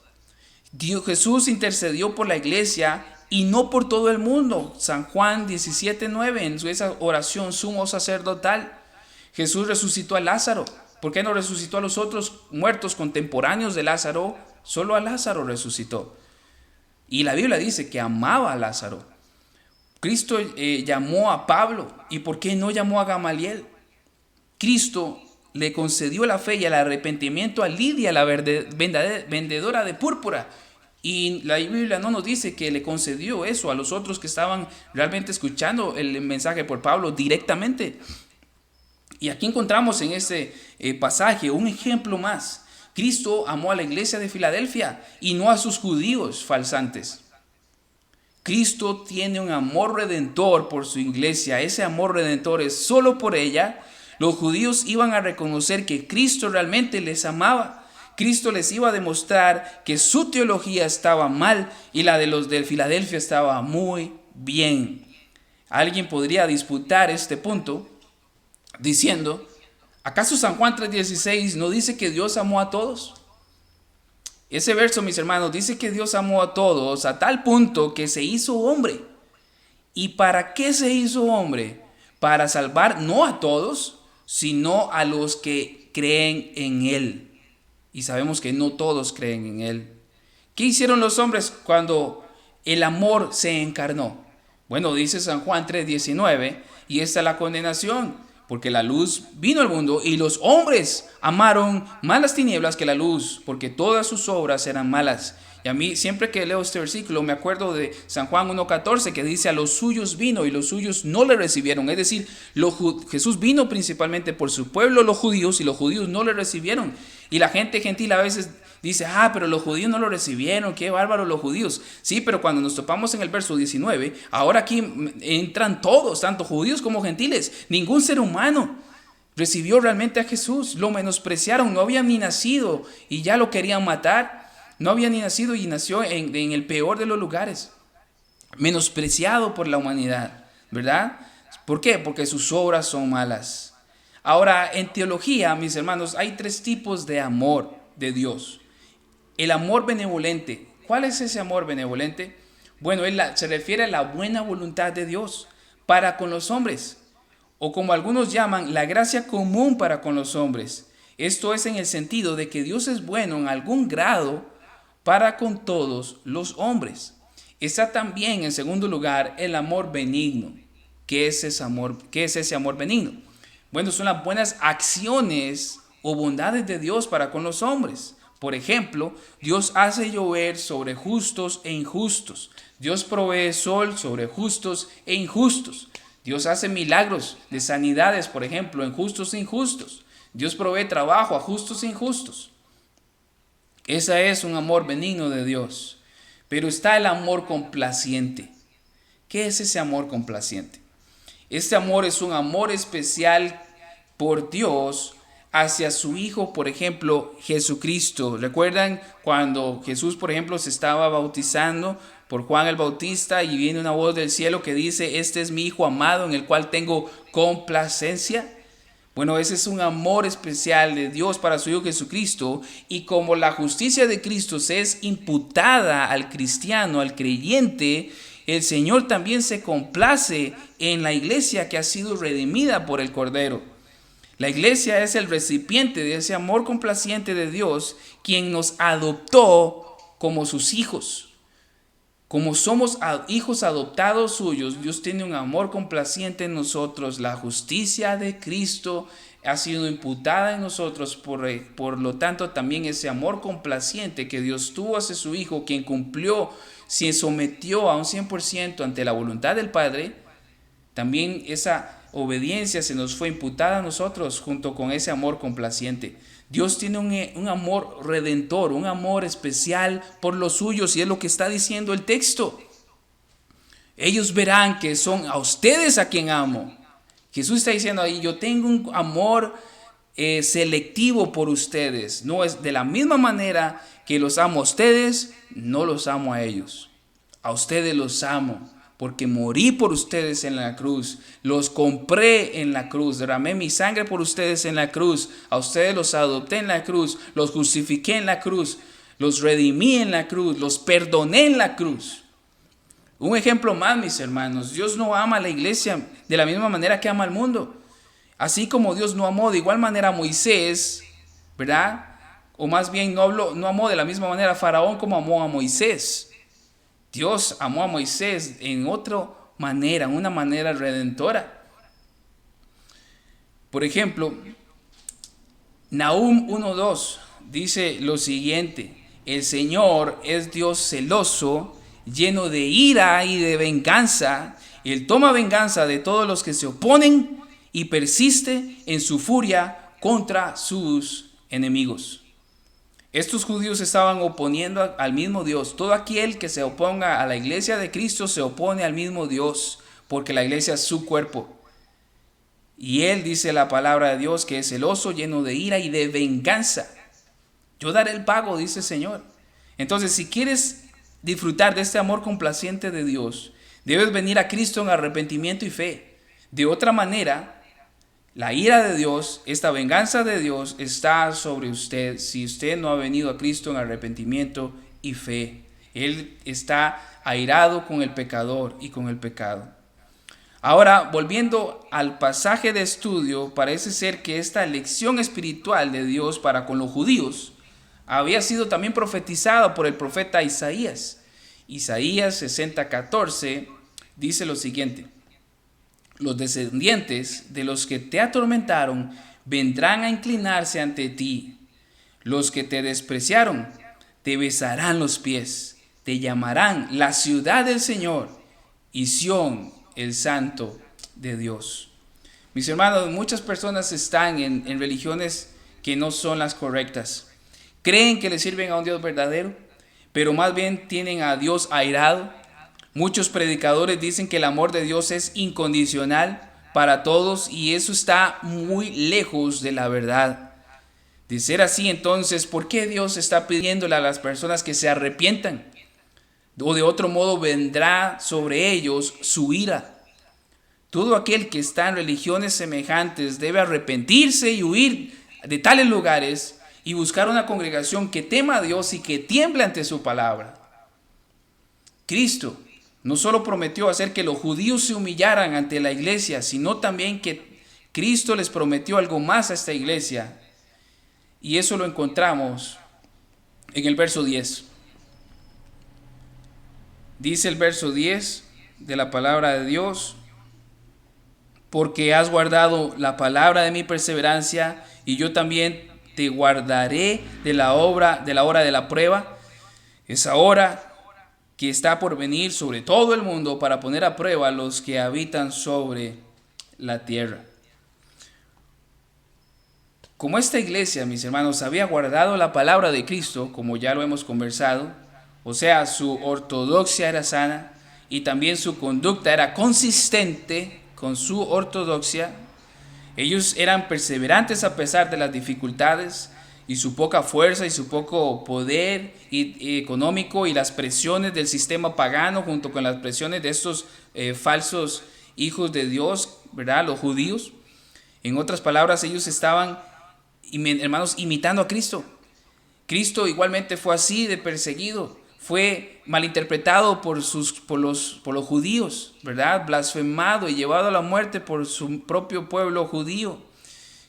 Jesús intercedió por la iglesia y no por todo el mundo. San Juan 17:9 en esa oración sumo sacerdotal. Jesús resucitó a Lázaro. ¿Por qué no resucitó a los otros muertos contemporáneos de Lázaro? Solo a Lázaro resucitó. Y la Biblia dice que amaba a Lázaro. Cristo llamó a Pablo. ¿Y por qué no llamó a Gamaliel? Cristo le concedió la fe y el arrepentimiento a Lidia, la vendedora de púrpura. Y la Biblia no nos dice que le concedió eso a los otros que estaban realmente escuchando el mensaje por Pablo directamente. Y aquí encontramos en este pasaje un ejemplo más. Cristo amó a la iglesia de Filadelfia y no a sus judíos falsantes. Cristo tiene un amor redentor por su iglesia. Ese amor redentor es solo por ella. Los judíos iban a reconocer que Cristo realmente les amaba. Cristo les iba a demostrar que su teología estaba mal y la de los de Filadelfia estaba muy bien. Alguien podría disputar este punto diciendo, ¿acaso San Juan 3:16 no dice que Dios amó a todos? Ese verso, mis hermanos, dice que Dios amó a todos a tal punto que se hizo hombre. ¿Y para qué se hizo hombre? Para salvar no a todos, sino a los que creen en Él. Y sabemos que no todos creen en Él. ¿Qué hicieron los hombres cuando el amor se encarnó? Bueno, dice San Juan 3:19, y esta es la condenación, porque la luz vino al mundo y los hombres amaron más las tinieblas que la luz, porque todas sus obras eran malas. Y a mí siempre que leo este versículo me acuerdo de San Juan 1:14 que dice, a los suyos vino y los suyos no le recibieron. Es decir, Jesús vino principalmente por su pueblo, los judíos, y los judíos no le recibieron. Y la gente gentil a veces dice, pero los judíos no lo recibieron, qué bárbaros los judíos. Sí, pero cuando nos topamos en el verso 19, ahora aquí entran todos, tanto judíos como gentiles. Ningún ser humano recibió realmente a Jesús. Lo menospreciaron, no había ni nacido y ya lo querían matar. No había ni nacido y nació en el peor de los lugares. Menospreciado por la humanidad, ¿verdad? ¿Por qué? Porque sus obras son malas. Ahora, en teología, mis hermanos, hay 3 tipos de amor de Dios. El amor benevolente. ¿Cuál es ese amor benevolente? Bueno, se refiere a la buena voluntad de Dios para con los hombres. O como algunos llaman, la gracia común para con los hombres. Esto es en el sentido de que Dios es bueno en algún grado para con todos los hombres. Está también, en segundo lugar, el amor benigno. ¿Qué es ese amor? ¿Qué es ese amor benigno? Bueno, son las buenas acciones o bondades de Dios para con los hombres. Por ejemplo, Dios hace llover sobre justos e injustos. Dios provee sol sobre justos e injustos. Dios hace milagros de sanidades, por ejemplo, en justos e injustos. Dios provee trabajo a justos e injustos. Ese es un amor benigno de Dios. Pero está el amor complaciente. ¿Qué es ese amor complaciente? Este amor es un amor especial por Dios hacia su Hijo, por ejemplo, Jesucristo. ¿Recuerdan cuando Jesús, por ejemplo, se estaba bautizando por Juan el Bautista y viene una voz del cielo que dice, este es mi Hijo amado en el cual tengo complacencia? Bueno, ese es un amor especial de Dios para su Hijo Jesucristo, y como la justicia de Cristo se es imputada al cristiano, al creyente, el Señor también se complace en la iglesia que ha sido redimida por el Cordero. La iglesia es el recipiente de ese amor complaciente de Dios, quien nos adoptó como sus hijos. Como somos hijos adoptados suyos, Dios tiene un amor complaciente en nosotros. La justicia de Cristo ha sido imputada en nosotros. Por lo tanto, también ese amor complaciente que Dios tuvo hacia su Hijo, quien cumplió, se sometió a un 100% ante la voluntad del Padre, también esa obediencia se nos fue imputada a nosotros junto con ese amor complaciente. Dios tiene un amor redentor, un amor especial por los suyos, y es lo que está diciendo el texto. Ellos verán que son a ustedes a quien amo. Jesús está diciendo ahí, yo tengo un amor selectivo por ustedes. No es de la misma manera que los amo a ustedes, no los amo a ellos. A ustedes los amo, porque morí por ustedes en la cruz, los compré en la cruz, derramé mi sangre por ustedes en la cruz, a ustedes los adopté en la cruz, los justifiqué en la cruz, los redimí en la cruz, los perdoné en la cruz. Un ejemplo más, mis hermanos, Dios no ama a la iglesia de la misma manera que ama al mundo. Así como Dios no amó de igual manera a Moisés, ¿verdad? O más bien no amó de la misma manera a Faraón como amó a Moisés. Dios amó a Moisés en otra manera, una manera redentora. Por ejemplo, Nahum 1:2 dice lo siguiente: el Señor es Dios celoso, lleno de ira y de venganza. Él toma venganza de todos los que se oponen y persiste en su furia contra sus enemigos. Estos judíos estaban oponiendo al mismo Dios. Todo aquel que se oponga a la iglesia de Cristo se opone al mismo Dios, porque la iglesia es su cuerpo. Y él dice la palabra de Dios que es celoso, lleno de ira y de venganza. Yo daré el pago, dice el Señor. Entonces, si quieres disfrutar de este amor complaciente de Dios, debes venir a Cristo en arrepentimiento y fe. De otra manera, la ira de Dios, esta venganza de Dios está sobre usted si usted no ha venido a Cristo en arrepentimiento y fe. Él está airado con el pecador y con el pecado. Ahora, volviendo al pasaje de estudio, parece ser que esta lección espiritual de Dios para con los judíos había sido también profetizada por el profeta Isaías. Isaías 60:14 dice lo siguiente: los descendientes de los que te atormentaron vendrán a inclinarse ante ti. Los que te despreciaron te besarán los pies, te llamarán la ciudad del Señor y Sión, el santo de Dios. Mis hermanos, muchas personas están en religiones que no son las correctas. Creen que le sirven a un Dios verdadero, pero más bien tienen a Dios airado. Muchos predicadores dicen que el amor de Dios es incondicional para todos y eso está muy lejos de la verdad. De ser así, entonces, ¿por qué Dios está pidiéndole a las personas que se arrepientan? O de otro modo vendrá sobre ellos su ira. Todo aquel que está en religiones semejantes debe arrepentirse y huir de tales lugares y buscar una congregación que tema a Dios y que tiemble ante su palabra. Cristo no solo prometió hacer que los judíos se humillaran ante la iglesia, sino también que Cristo les prometió algo más a esta iglesia. Y eso lo encontramos en el verso 10. Dice el verso 10 de la palabra de Dios: porque has guardado la palabra de mi perseverancia, y yo también te guardaré de la hora de la prueba, esa hora que está por venir sobre todo el mundo para poner a prueba a los que habitan sobre la tierra. Como esta iglesia, mis hermanos, había guardado la palabra de Cristo, como ya lo hemos conversado, o sea, su ortodoxia era sana y también su conducta era consistente con su ortodoxia. Ellos eran perseverantes a pesar de las dificultades y su poca fuerza y su poco poder económico y las presiones del sistema pagano junto con las presiones de estos falsos hijos de Dios, ¿verdad? Los judíos. En otras palabras, ellos estaban, hermanos, imitando a Cristo. Cristo igualmente fue así de perseguido. Fue malinterpretado por los judíos, ¿verdad? Blasfemado y llevado a la muerte por su propio pueblo judío.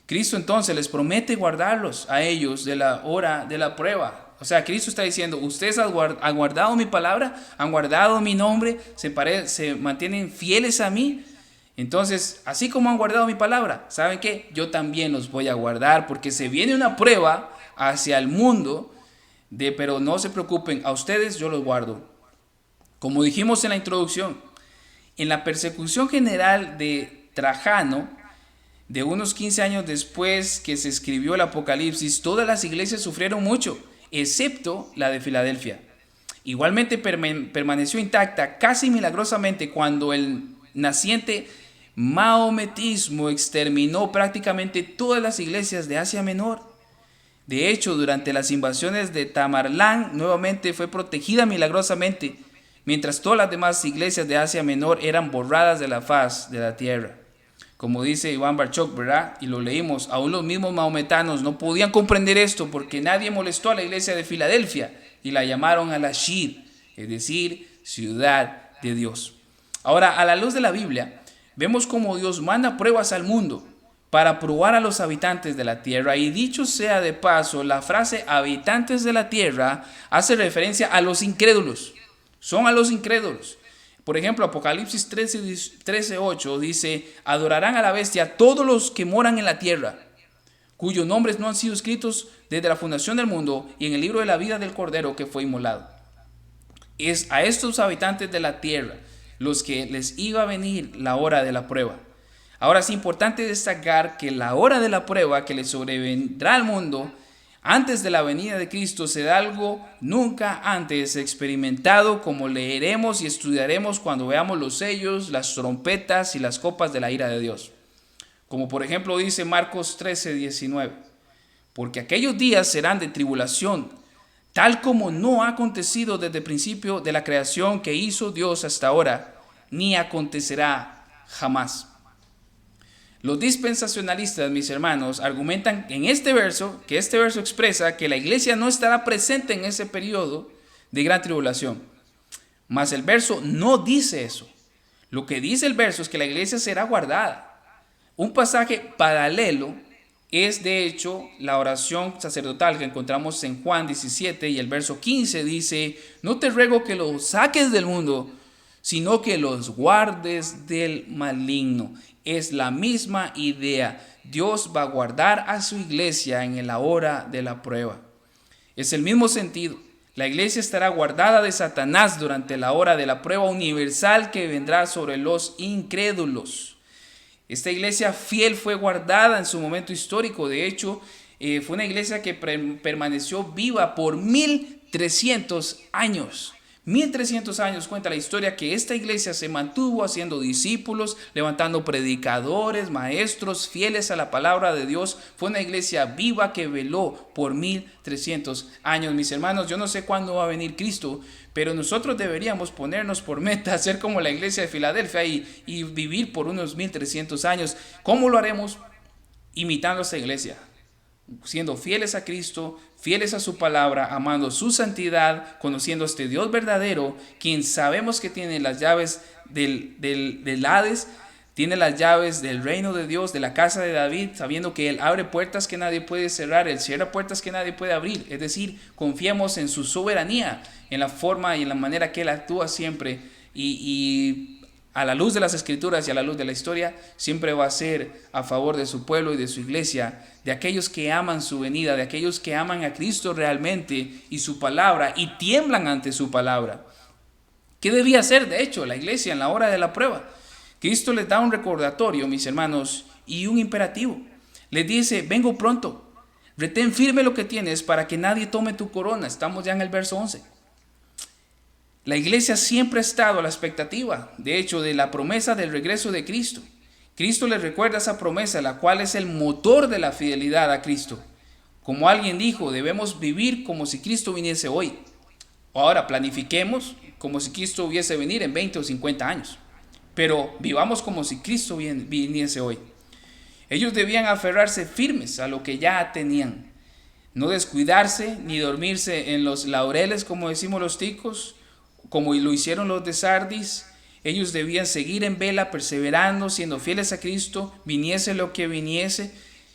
Cristo entonces les promete guardarlos a ellos de la hora de la prueba. O sea, Cristo está diciendo: ustedes han guardado mi palabra, han guardado mi nombre, se mantienen fieles a mí. Entonces, así como han guardado mi palabra, ¿saben qué? Yo también los voy a guardar, porque se viene una prueba hacia el mundo. Pero no se preocupen, a ustedes yo los guardo. Como dijimos en la introducción, en la persecución general de Trajano, de unos 15 años después que se escribió el Apocalipsis, todas las iglesias sufrieron mucho, excepto la de Filadelfia. Igualmente permaneció intacta casi milagrosamente cuando el naciente maometismo exterminó prácticamente todas las iglesias de Asia Menor. De hecho, durante las invasiones de Tamerlán, nuevamente fue protegida milagrosamente, mientras todas las demás iglesias de Asia Menor eran borradas de la faz de la tierra. Como dice Iván Barchok, ¿verdad? Y lo leímos, aún los mismos maometanos no podían comprender esto porque nadie molestó a la iglesia de Filadelfia y la llamaron Al-Ashir, es decir, ciudad de Dios. Ahora, a la luz de la Biblia, vemos cómo Dios manda pruebas al mundo para probar a los habitantes de la tierra. Y dicho sea de paso, la frase habitantes de la tierra hace referencia a los incrédulos. Son a los incrédulos. Por ejemplo, Apocalipsis 13:8 dice: adorarán a la bestia todos los que moran en la tierra, cuyos nombres no han sido escritos desde la fundación del mundo y en el libro de la vida del Cordero que fue inmolado. Es a estos habitantes de la tierra los que les iba a venir la hora de la prueba. Ahora es importante destacar que la hora de la prueba que le sobrevendrá al mundo antes de la venida de Cristo será algo nunca antes experimentado, como leeremos y estudiaremos cuando veamos los sellos, las trompetas y las copas de la ira de Dios. Como por ejemplo dice Marcos 13:19, porque aquellos días serán de tribulación, tal como no ha acontecido desde el principio de la creación que hizo Dios hasta ahora, ni acontecerá jamás. Los dispensacionalistas, mis hermanos, argumentan en este verso, que este verso expresa que la iglesia no estará presente en ese periodo de gran tribulación. Mas el verso no dice eso. Lo que dice el verso es que la iglesia será guardada. Un pasaje paralelo es de hecho la oración sacerdotal que encontramos en Juan 17 y el verso 15 dice: no te ruego que los saques del mundo, sino que los guardes del maligno. Es la misma idea. Dios va a guardar a su iglesia en la hora de la prueba. Es el mismo sentido. La iglesia estará guardada de Satanás durante la hora de la prueba universal que vendrá sobre los incrédulos. Esta iglesia fiel fue guardada en su momento histórico. De hecho, fue una iglesia que permaneció viva por 1300 años. 1300 años cuenta la historia que esta iglesia se mantuvo haciendo discípulos, levantando predicadores, maestros fieles a la palabra de Dios. Fue una iglesia viva que veló por 1300 años. Mis hermanos, yo no sé cuándo va a venir Cristo, pero nosotros deberíamos ponernos por meta ser como la iglesia de Filadelfia y vivir por unos 1300 años. ¿Cómo lo haremos? Imitando a esta iglesia, siendo fieles a Cristo, fieles a su palabra, amando su santidad, conociendo a este Dios verdadero, quien sabemos que tiene las llaves del Hades, tiene las llaves del reino de Dios, de la casa de David, sabiendo que Él abre puertas que nadie puede cerrar, Él cierra puertas que nadie puede abrir. Es decir, confiamos en su soberanía, en la forma y en la manera que Él actúa siempre y a la luz de las Escrituras y a la luz de la historia, siempre va a ser a favor de su pueblo y de su iglesia, de aquellos que aman su venida, de aquellos que aman a Cristo realmente y su palabra y tiemblan ante su palabra. ¿Qué debía hacer, de hecho, la iglesia en la hora de la prueba? Cristo les da un recordatorio, mis hermanos, y un imperativo. Les dice: vengo pronto, retén firme lo que tienes para que nadie tome tu corona. Estamos ya en el verso 11. La iglesia siempre ha estado a la expectativa, de hecho, de la promesa del regreso de Cristo. Cristo les recuerda esa promesa, la cual es el motor de la fidelidad a Cristo. Como alguien dijo, debemos vivir como si Cristo viniese hoy. Ahora planifiquemos como si Cristo hubiese venir en 20 o 50 años. Pero vivamos como si Cristo viniese hoy. Ellos debían aferrarse firmes a lo que ya tenían. No descuidarse ni dormirse en los laureles, como decimos los ticos, como lo hicieron los de Sardis. Ellos debían seguir en vela, perseverando, siendo fieles a Cristo, viniese lo que viniese,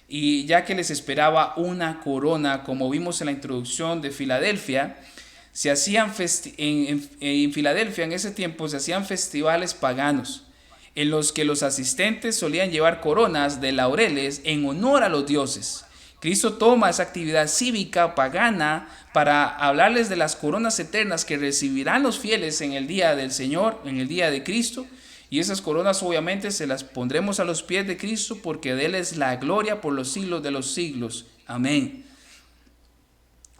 y ya que les esperaba una corona, como vimos en la introducción de Filadelfia, se hacían en Filadelfia en ese tiempo se hacían festivales paganos, en los que los asistentes solían llevar coronas de laureles en honor a los dioses. Cristo toma esa actividad cívica pagana para hablarles de las coronas eternas que recibirán los fieles en el día del Señor, en el día de Cristo. Y esas coronas obviamente se las pondremos a los pies de Cristo, porque de Él es la gloria por los siglos de los siglos. Amén.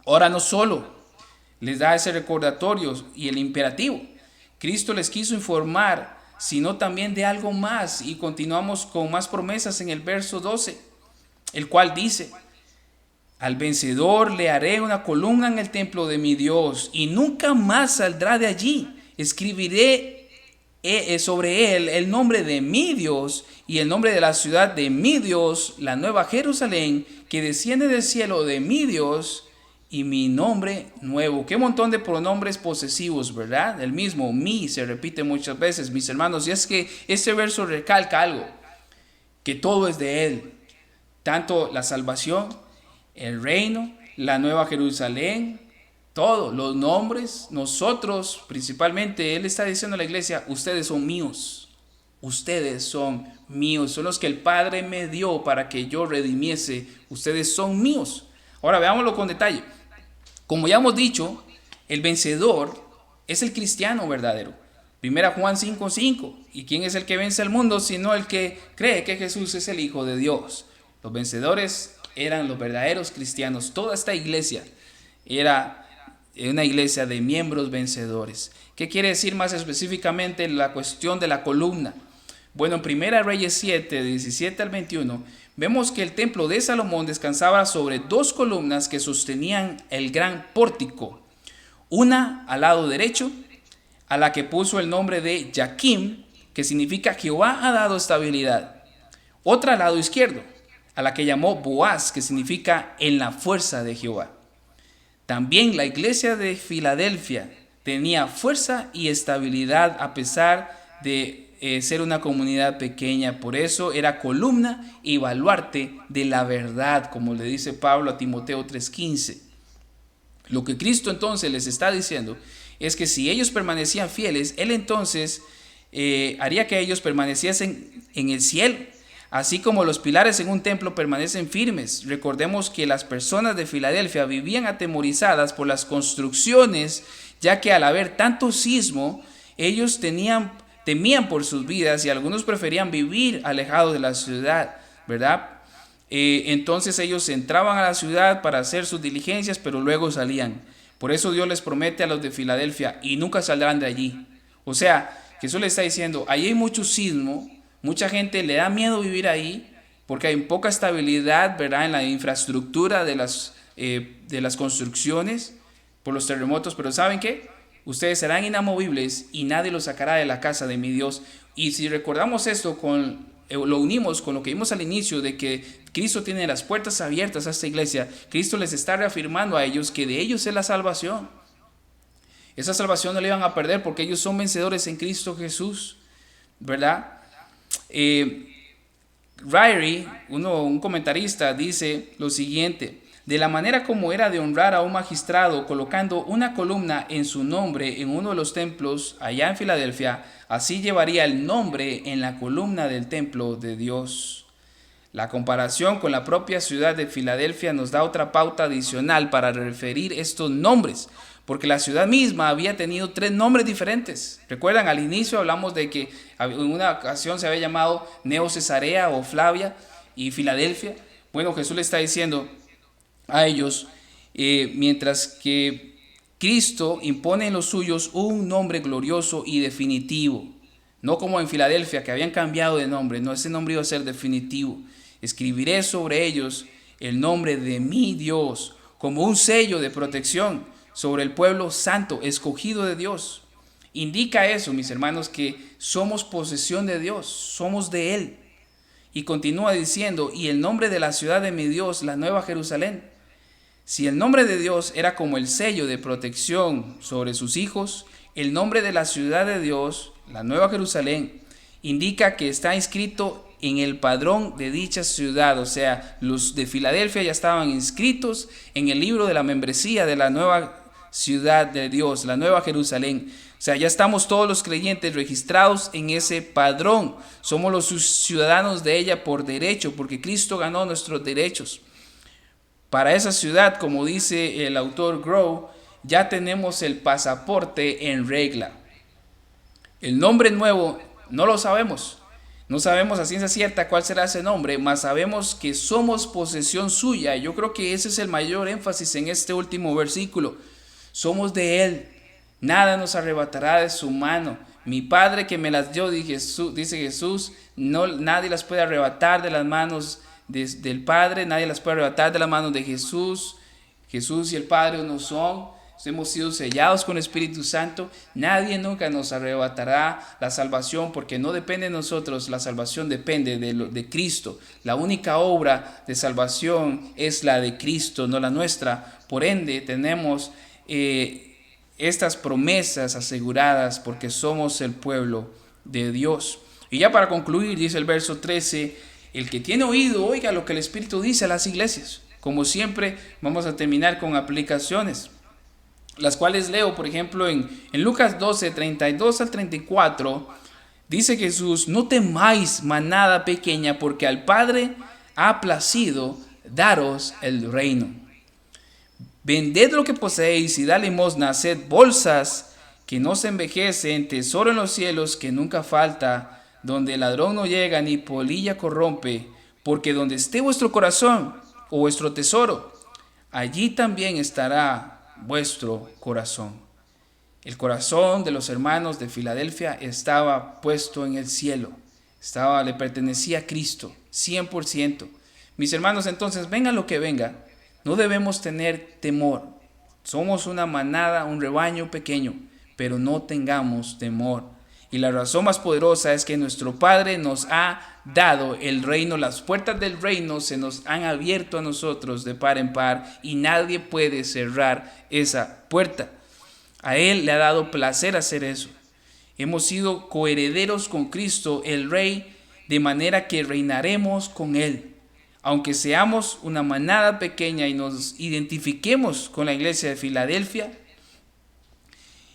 Ahora no solo les da ese recordatorio y el imperativo. Cristo les quiso informar, sino también de algo más. Y continuamos con más promesas en el verso 12, el cual dice: al vencedor le haré una columna en el templo de mi Dios, y nunca más saldrá de allí. Escribiré sobre él el nombre de mi Dios y el nombre de la ciudad de mi Dios, la nueva Jerusalén, que desciende del cielo de mi Dios, y mi nombre nuevo. Qué montón de pronombres posesivos, ¿verdad? El mismo mi se repite muchas veces, mis hermanos. Y es que este verso recalca algo: que todo es de Él, tanto la salvación, el reino, la nueva Jerusalén, todos los nombres, nosotros principalmente, Él está diciendo a la iglesia, ustedes son míos, son los que el Padre me dio para que yo redimiese, ustedes son míos. Ahora veámoslo con detalle. Como ya hemos dicho, el vencedor es el cristiano verdadero. Primera Juan 5:5. ¿Y quién es el que vence al mundo sino el que cree que Jesús es el Hijo de Dios? Los vencedores eran los verdaderos cristianos. Toda esta iglesia era una iglesia de miembros vencedores. ¿Qué quiere decir más específicamente la cuestión de la columna? Bueno, en Primera Reyes 7, 17 al 21, vemos que el templo de Salomón descansaba sobre dos columnas que sostenían el gran pórtico. Una al lado derecho, a la que puso el nombre de Jaquim, que significa Jehová ha dado estabilidad. Otra al lado izquierdo, a la que llamó Boaz, que significa en la fuerza de Jehová. También la iglesia de Filadelfia tenía fuerza y estabilidad a pesar de ser una comunidad pequeña. Por eso era columna y baluarte de la verdad, como le dice Pablo a Timoteo 3:15. Lo que Cristo entonces les está diciendo es que si ellos permanecían fieles, Él entonces haría que ellos permaneciesen en el cielo, así como los pilares en un templo permanecen firmes. Recordemos que las personas de Filadelfia vivían atemorizadas por las construcciones, ya que al haber tanto sismo, ellos temían por sus vidas y algunos preferían vivir alejados de la ciudad, ¿verdad? Entonces ellos entraban a la ciudad para hacer sus diligencias, pero luego salían. Por eso Dios les promete a los de Filadelfia, y nunca saldrán de allí. O sea, Jesús le está diciendo, ahí hay mucho sismo, mucha gente le da miedo vivir ahí, porque hay poca estabilidad, ¿verdad?, en la infraestructura de las construcciones por los terremotos. Pero ¿saben qué? Ustedes serán inamovibles y nadie los sacará de la casa de mi Dios. Y si recordamos esto, lo unimos con lo que vimos al inicio de que Cristo tiene las puertas abiertas a esta iglesia. Cristo les está reafirmando a ellos que de ellos es la salvación. Esa salvación no la iban a perder porque ellos son vencedores en Cristo Jesús, ¿verdad? Ryrie, un comentarista, dice lo siguiente: de la manera como era de honrar a un magistrado colocando una columna en su nombre en uno de los templos allá en Filadelfia, así llevaría el nombre en la columna del templo de Dios. La comparación con la propia ciudad de Filadelfia nos da otra pauta adicional para referir estos nombres, porque la ciudad misma había tenido 3 nombres diferentes. ¿Recuerdan? Al inicio hablamos de que en una ocasión se había llamado Neo Cesarea o Flavia y Filadelfia. Bueno, Jesús le está diciendo a ellos, mientras que Cristo impone en los suyos un nombre glorioso y definitivo, no como en Filadelfia que habían cambiado de nombre. No, ese nombre iba a ser definitivo. Escribiré sobre ellos el nombre de mi Dios como un sello de protección sobre el pueblo santo, escogido de Dios. Indica eso, mis hermanos, que somos posesión de Dios, somos de Él. Y continúa diciendo, y el nombre de la ciudad de mi Dios, la nueva Jerusalén. Si el nombre de Dios era como el sello de protección sobre sus hijos, el nombre de la ciudad de Dios, la nueva Jerusalén, indica que está inscrito en el padrón de dicha ciudad. O sea, los de Filadelfia ya estaban inscritos en el libro de la membresía de la nueva ciudad de Dios, la nueva Jerusalén. O sea, ya estamos todos los creyentes registrados en ese padrón. Somos los ciudadanos de ella por derecho, porque Cristo ganó nuestros derechos. Para esa ciudad, como dice el autor Grow, ya tenemos el pasaporte en regla. El nombre nuevo no lo sabemos. No sabemos a ciencia cierta cuál será ese nombre, mas sabemos que somos posesión suya. Yo creo que ese es el mayor énfasis en este último versículo. Somos de Él. Nada nos arrebatará de su mano. Mi Padre que me las dio, dice Jesús, nadie las puede arrebatar de las manos del Padre, nadie las puede arrebatar de las manos de Jesús. Jesús y el Padre uno son. Hemos sido sellados con el Espíritu Santo. Nadie nunca nos arrebatará la salvación, porque no depende de nosotros. La salvación depende de Cristo. La única obra de salvación es la de Cristo, no la nuestra. Por ende, tenemos estas promesas aseguradas porque somos el pueblo de Dios. Y ya para concluir, dice el verso 13, El que tiene oído, oiga lo que el Espíritu dice a las iglesias. Como siempre, vamos a terminar con aplicaciones, las cuales leo, por ejemplo, en Lucas 12, 32 al 34, dice Jesús: no temáis, manada pequeña, porque al Padre ha placido daros el reino. Vended lo que poseéis y da limosna, haced bolsas que no se envejecen, tesoro en los cielos que nunca falta, donde el ladrón no llega ni polilla corrompe, porque donde esté vuestro corazón o vuestro tesoro, allí también estará vuestro corazón. El corazón de los hermanos de Filadelfia estaba puesto en el cielo, le pertenecía a Cristo, 100%. Mis hermanos, entonces, venga lo que venga, no debemos tener temor. Somos una manada, un rebaño pequeño, pero no tengamos temor. Y la razón más poderosa es que nuestro Padre nos ha dado el reino. Las puertas del reino se nos han abierto a nosotros de par en par y nadie puede cerrar esa puerta. A Él le ha dado placer hacer eso. Hemos sido coherederos con Cristo, el Rey, de manera que reinaremos con Él. Aunque seamos una manada pequeña y nos identifiquemos con la iglesia de Filadelfia,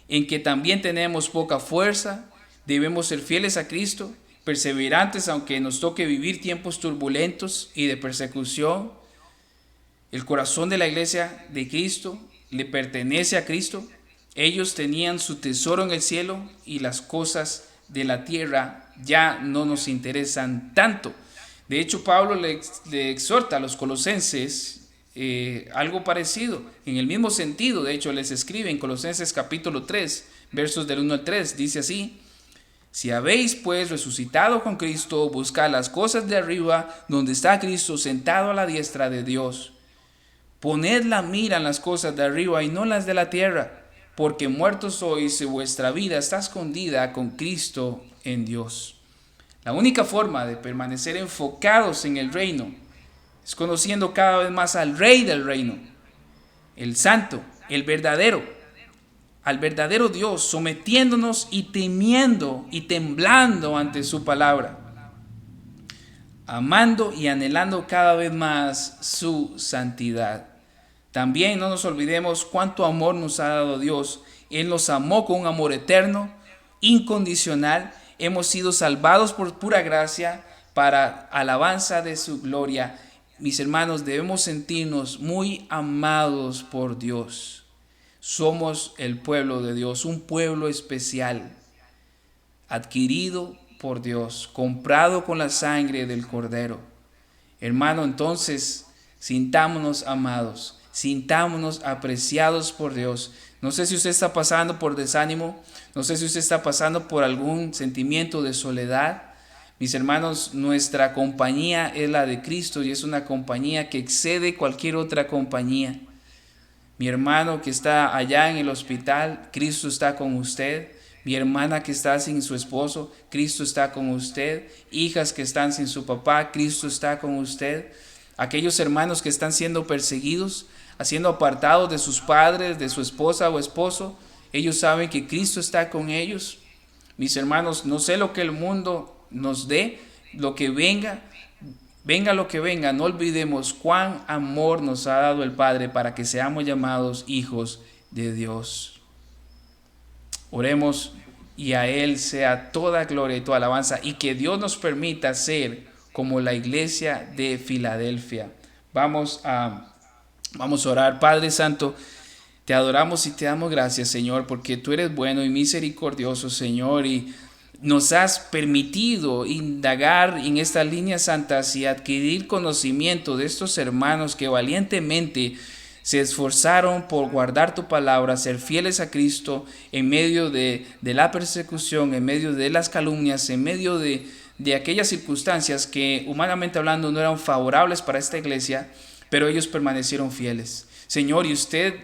en que también tenemos poca fuerza, debemos ser fieles a Cristo, perseverantes aunque nos toque vivir tiempos turbulentos y de persecución. El corazón de la iglesia de Cristo le pertenece a Cristo. Ellos tenían su tesoro en el cielo y las cosas de la tierra ya no nos interesan tanto. De hecho, Pablo le exhorta a los colosenses algo parecido, en el mismo sentido. De hecho, les escribe en Colosenses capítulo 3, versos del 1 al 3, dice así: si habéis pues resucitado con Cristo, buscad las cosas de arriba, donde está Cristo sentado a la diestra de Dios. Poned la mira en las cosas de arriba y no las de la tierra, porque muertos sois y vuestra vida está escondida con Cristo en Dios. La única forma de permanecer enfocados en el reino es conociendo cada vez más al Rey del reino, el Santo, el verdadero, al verdadero Dios, sometiéndonos y temiendo y temblando ante su palabra, amando y anhelando cada vez más su santidad. También no nos olvidemos cuánto amor nos ha dado Dios. Él nos amó con un amor eterno, incondicional. Hemos sido salvados por pura gracia para alabanza de su gloria. Mis hermanos, debemos sentirnos muy amados por Dios. Somos el pueblo de Dios, un pueblo especial, adquirido por Dios, comprado con la sangre del Cordero. Hermano, entonces, sintámonos amados, sintámonos apreciados por Dios. No sé si usted está pasando por desánimo, no sé si usted está pasando por algún sentimiento de soledad. Mis hermanos, nuestra compañía es la de Cristo y es una compañía que excede cualquier otra compañía. Mi hermano que está allá en el hospital, Cristo está con usted. Mi hermana que está sin su esposo, Cristo está con usted. Hijas que están sin su papá, Cristo está con usted. Aquellos hermanos que están siendo perseguidos, siendo apartados de sus padres, de su esposa o esposo, ellos saben que Cristo está con ellos. Mis hermanos, no sé lo que el mundo nos dé, lo que venga lo que venga, no olvidemos cuán amor nos ha dado el Padre para que seamos llamados hijos de Dios. Oremos y a Él sea toda gloria y toda alabanza, y que Dios nos permita ser como la iglesia de Filadelfia. Vamos a orar. Padre Santo, te adoramos y te damos gracias, Señor, porque tú eres bueno y misericordioso, Señor, y nos has permitido indagar en estas líneas santas y adquirir conocimiento de estos hermanos que valientemente se esforzaron por guardar tu palabra, ser fieles a Cristo en medio de la persecución, en medio de las calumnias, en medio de aquellas circunstancias que humanamente hablando no eran favorables para esta iglesia, pero ellos permanecieron fieles. Señor, y usted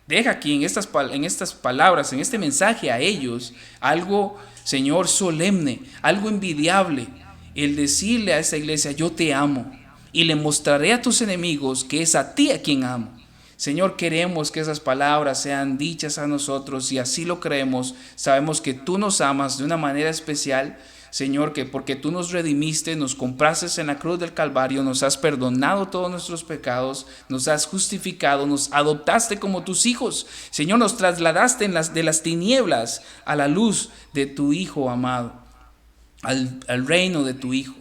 deja aquí en estas palabras, en este mensaje a ellos, algo, Señor, solemne, algo envidiable, el decirle a esta iglesia: yo te amo y le mostraré a tus enemigos que es a ti a quien amo. Señor, queremos que esas palabras sean dichas a nosotros y así lo creemos. Sabemos que tú nos amas de una manera especial. Señor, que porque tú nos redimiste, nos compraste en la cruz del Calvario, nos has perdonado todos nuestros pecados, nos has justificado, nos adoptaste como tus hijos. Señor, nos trasladaste de las tinieblas a la luz de tu Hijo amado, al reino de tu Hijo.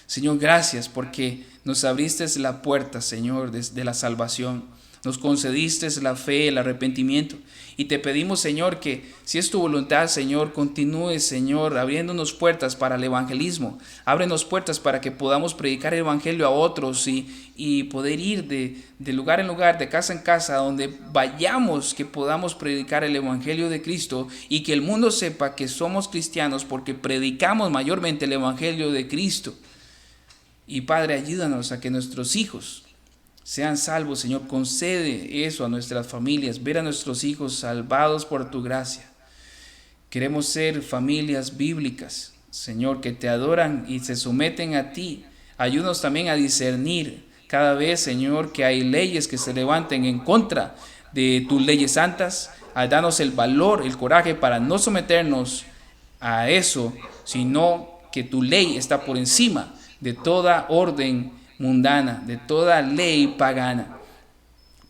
Señor, gracias porque nos abriste la puerta, Señor, de la salvación. Nos concediste la fe, el arrepentimiento. Y te pedimos, Señor, que si es tu voluntad, Señor, continúes, Señor, abriéndonos puertas para el evangelismo. Ábrenos puertas para que podamos predicar el evangelio a otros y poder ir de lugar en lugar, de casa en casa, donde vayamos, que podamos predicar el evangelio de Cristo y que el mundo sepa que somos cristianos porque predicamos mayormente el evangelio de Cristo. Y Padre, ayúdanos a que nuestros hijos sean salvos, Señor. Concede eso a nuestras familias, ver a nuestros hijos salvados por tu gracia. Queremos ser familias bíblicas, Señor, que te adoran y se someten a ti. Ayúdanos también a discernir cada vez, Señor, que hay leyes que se levanten en contra de tus leyes santas. Danos el valor, el coraje para no someternos a eso, sino que tu ley está por encima de toda orden mundana, de toda ley pagana.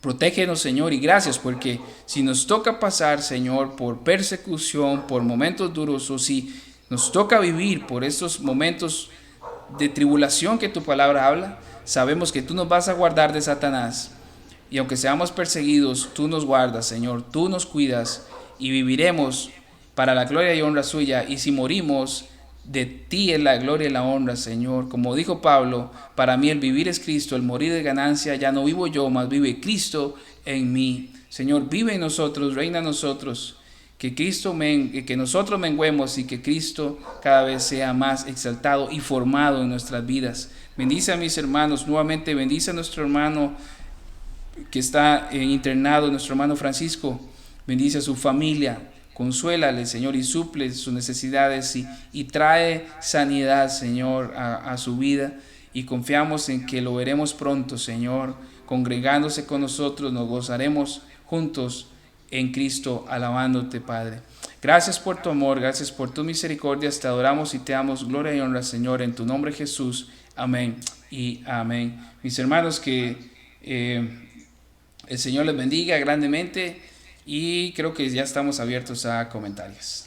Protégenos, Señor, y gracias porque si nos toca pasar, Señor, por persecución, por momentos duros, o si nos toca vivir por estos momentos de tribulación que tu palabra habla, sabemos que tú nos vas a guardar de Satanás. Y aunque seamos perseguidos, tú nos guardas, Señor, tú nos cuidas y viviremos para la gloria y honra suya. Y si morimos, de ti es la gloria y la honra, Señor. Como dijo Pablo, para mí el vivir es Cristo, el morir es ganancia. Ya no vivo yo, mas vive Cristo en mí. Señor, vive en nosotros, reina en nosotros. Que nosotros menguemos y que Cristo cada vez sea más exaltado y formado en nuestras vidas. Bendice a mis hermanos, nuevamente bendice a nuestro hermano que está internado, nuestro hermano Francisco. Bendice a su familia. Consuélale, Señor, y suple sus necesidades y trae sanidad, Señor, a su vida. Y confiamos en que lo veremos pronto, Señor, congregándose con nosotros. Nos gozaremos juntos en Cristo, alabándote, Padre. Gracias por tu amor, gracias por tu misericordia. Te adoramos y te damos gloria y honra, Señor, en tu nombre, Jesús. Amén y amén. Mis hermanos, que el Señor les bendiga grandemente. Y creo que ya estamos abiertos a comentarios.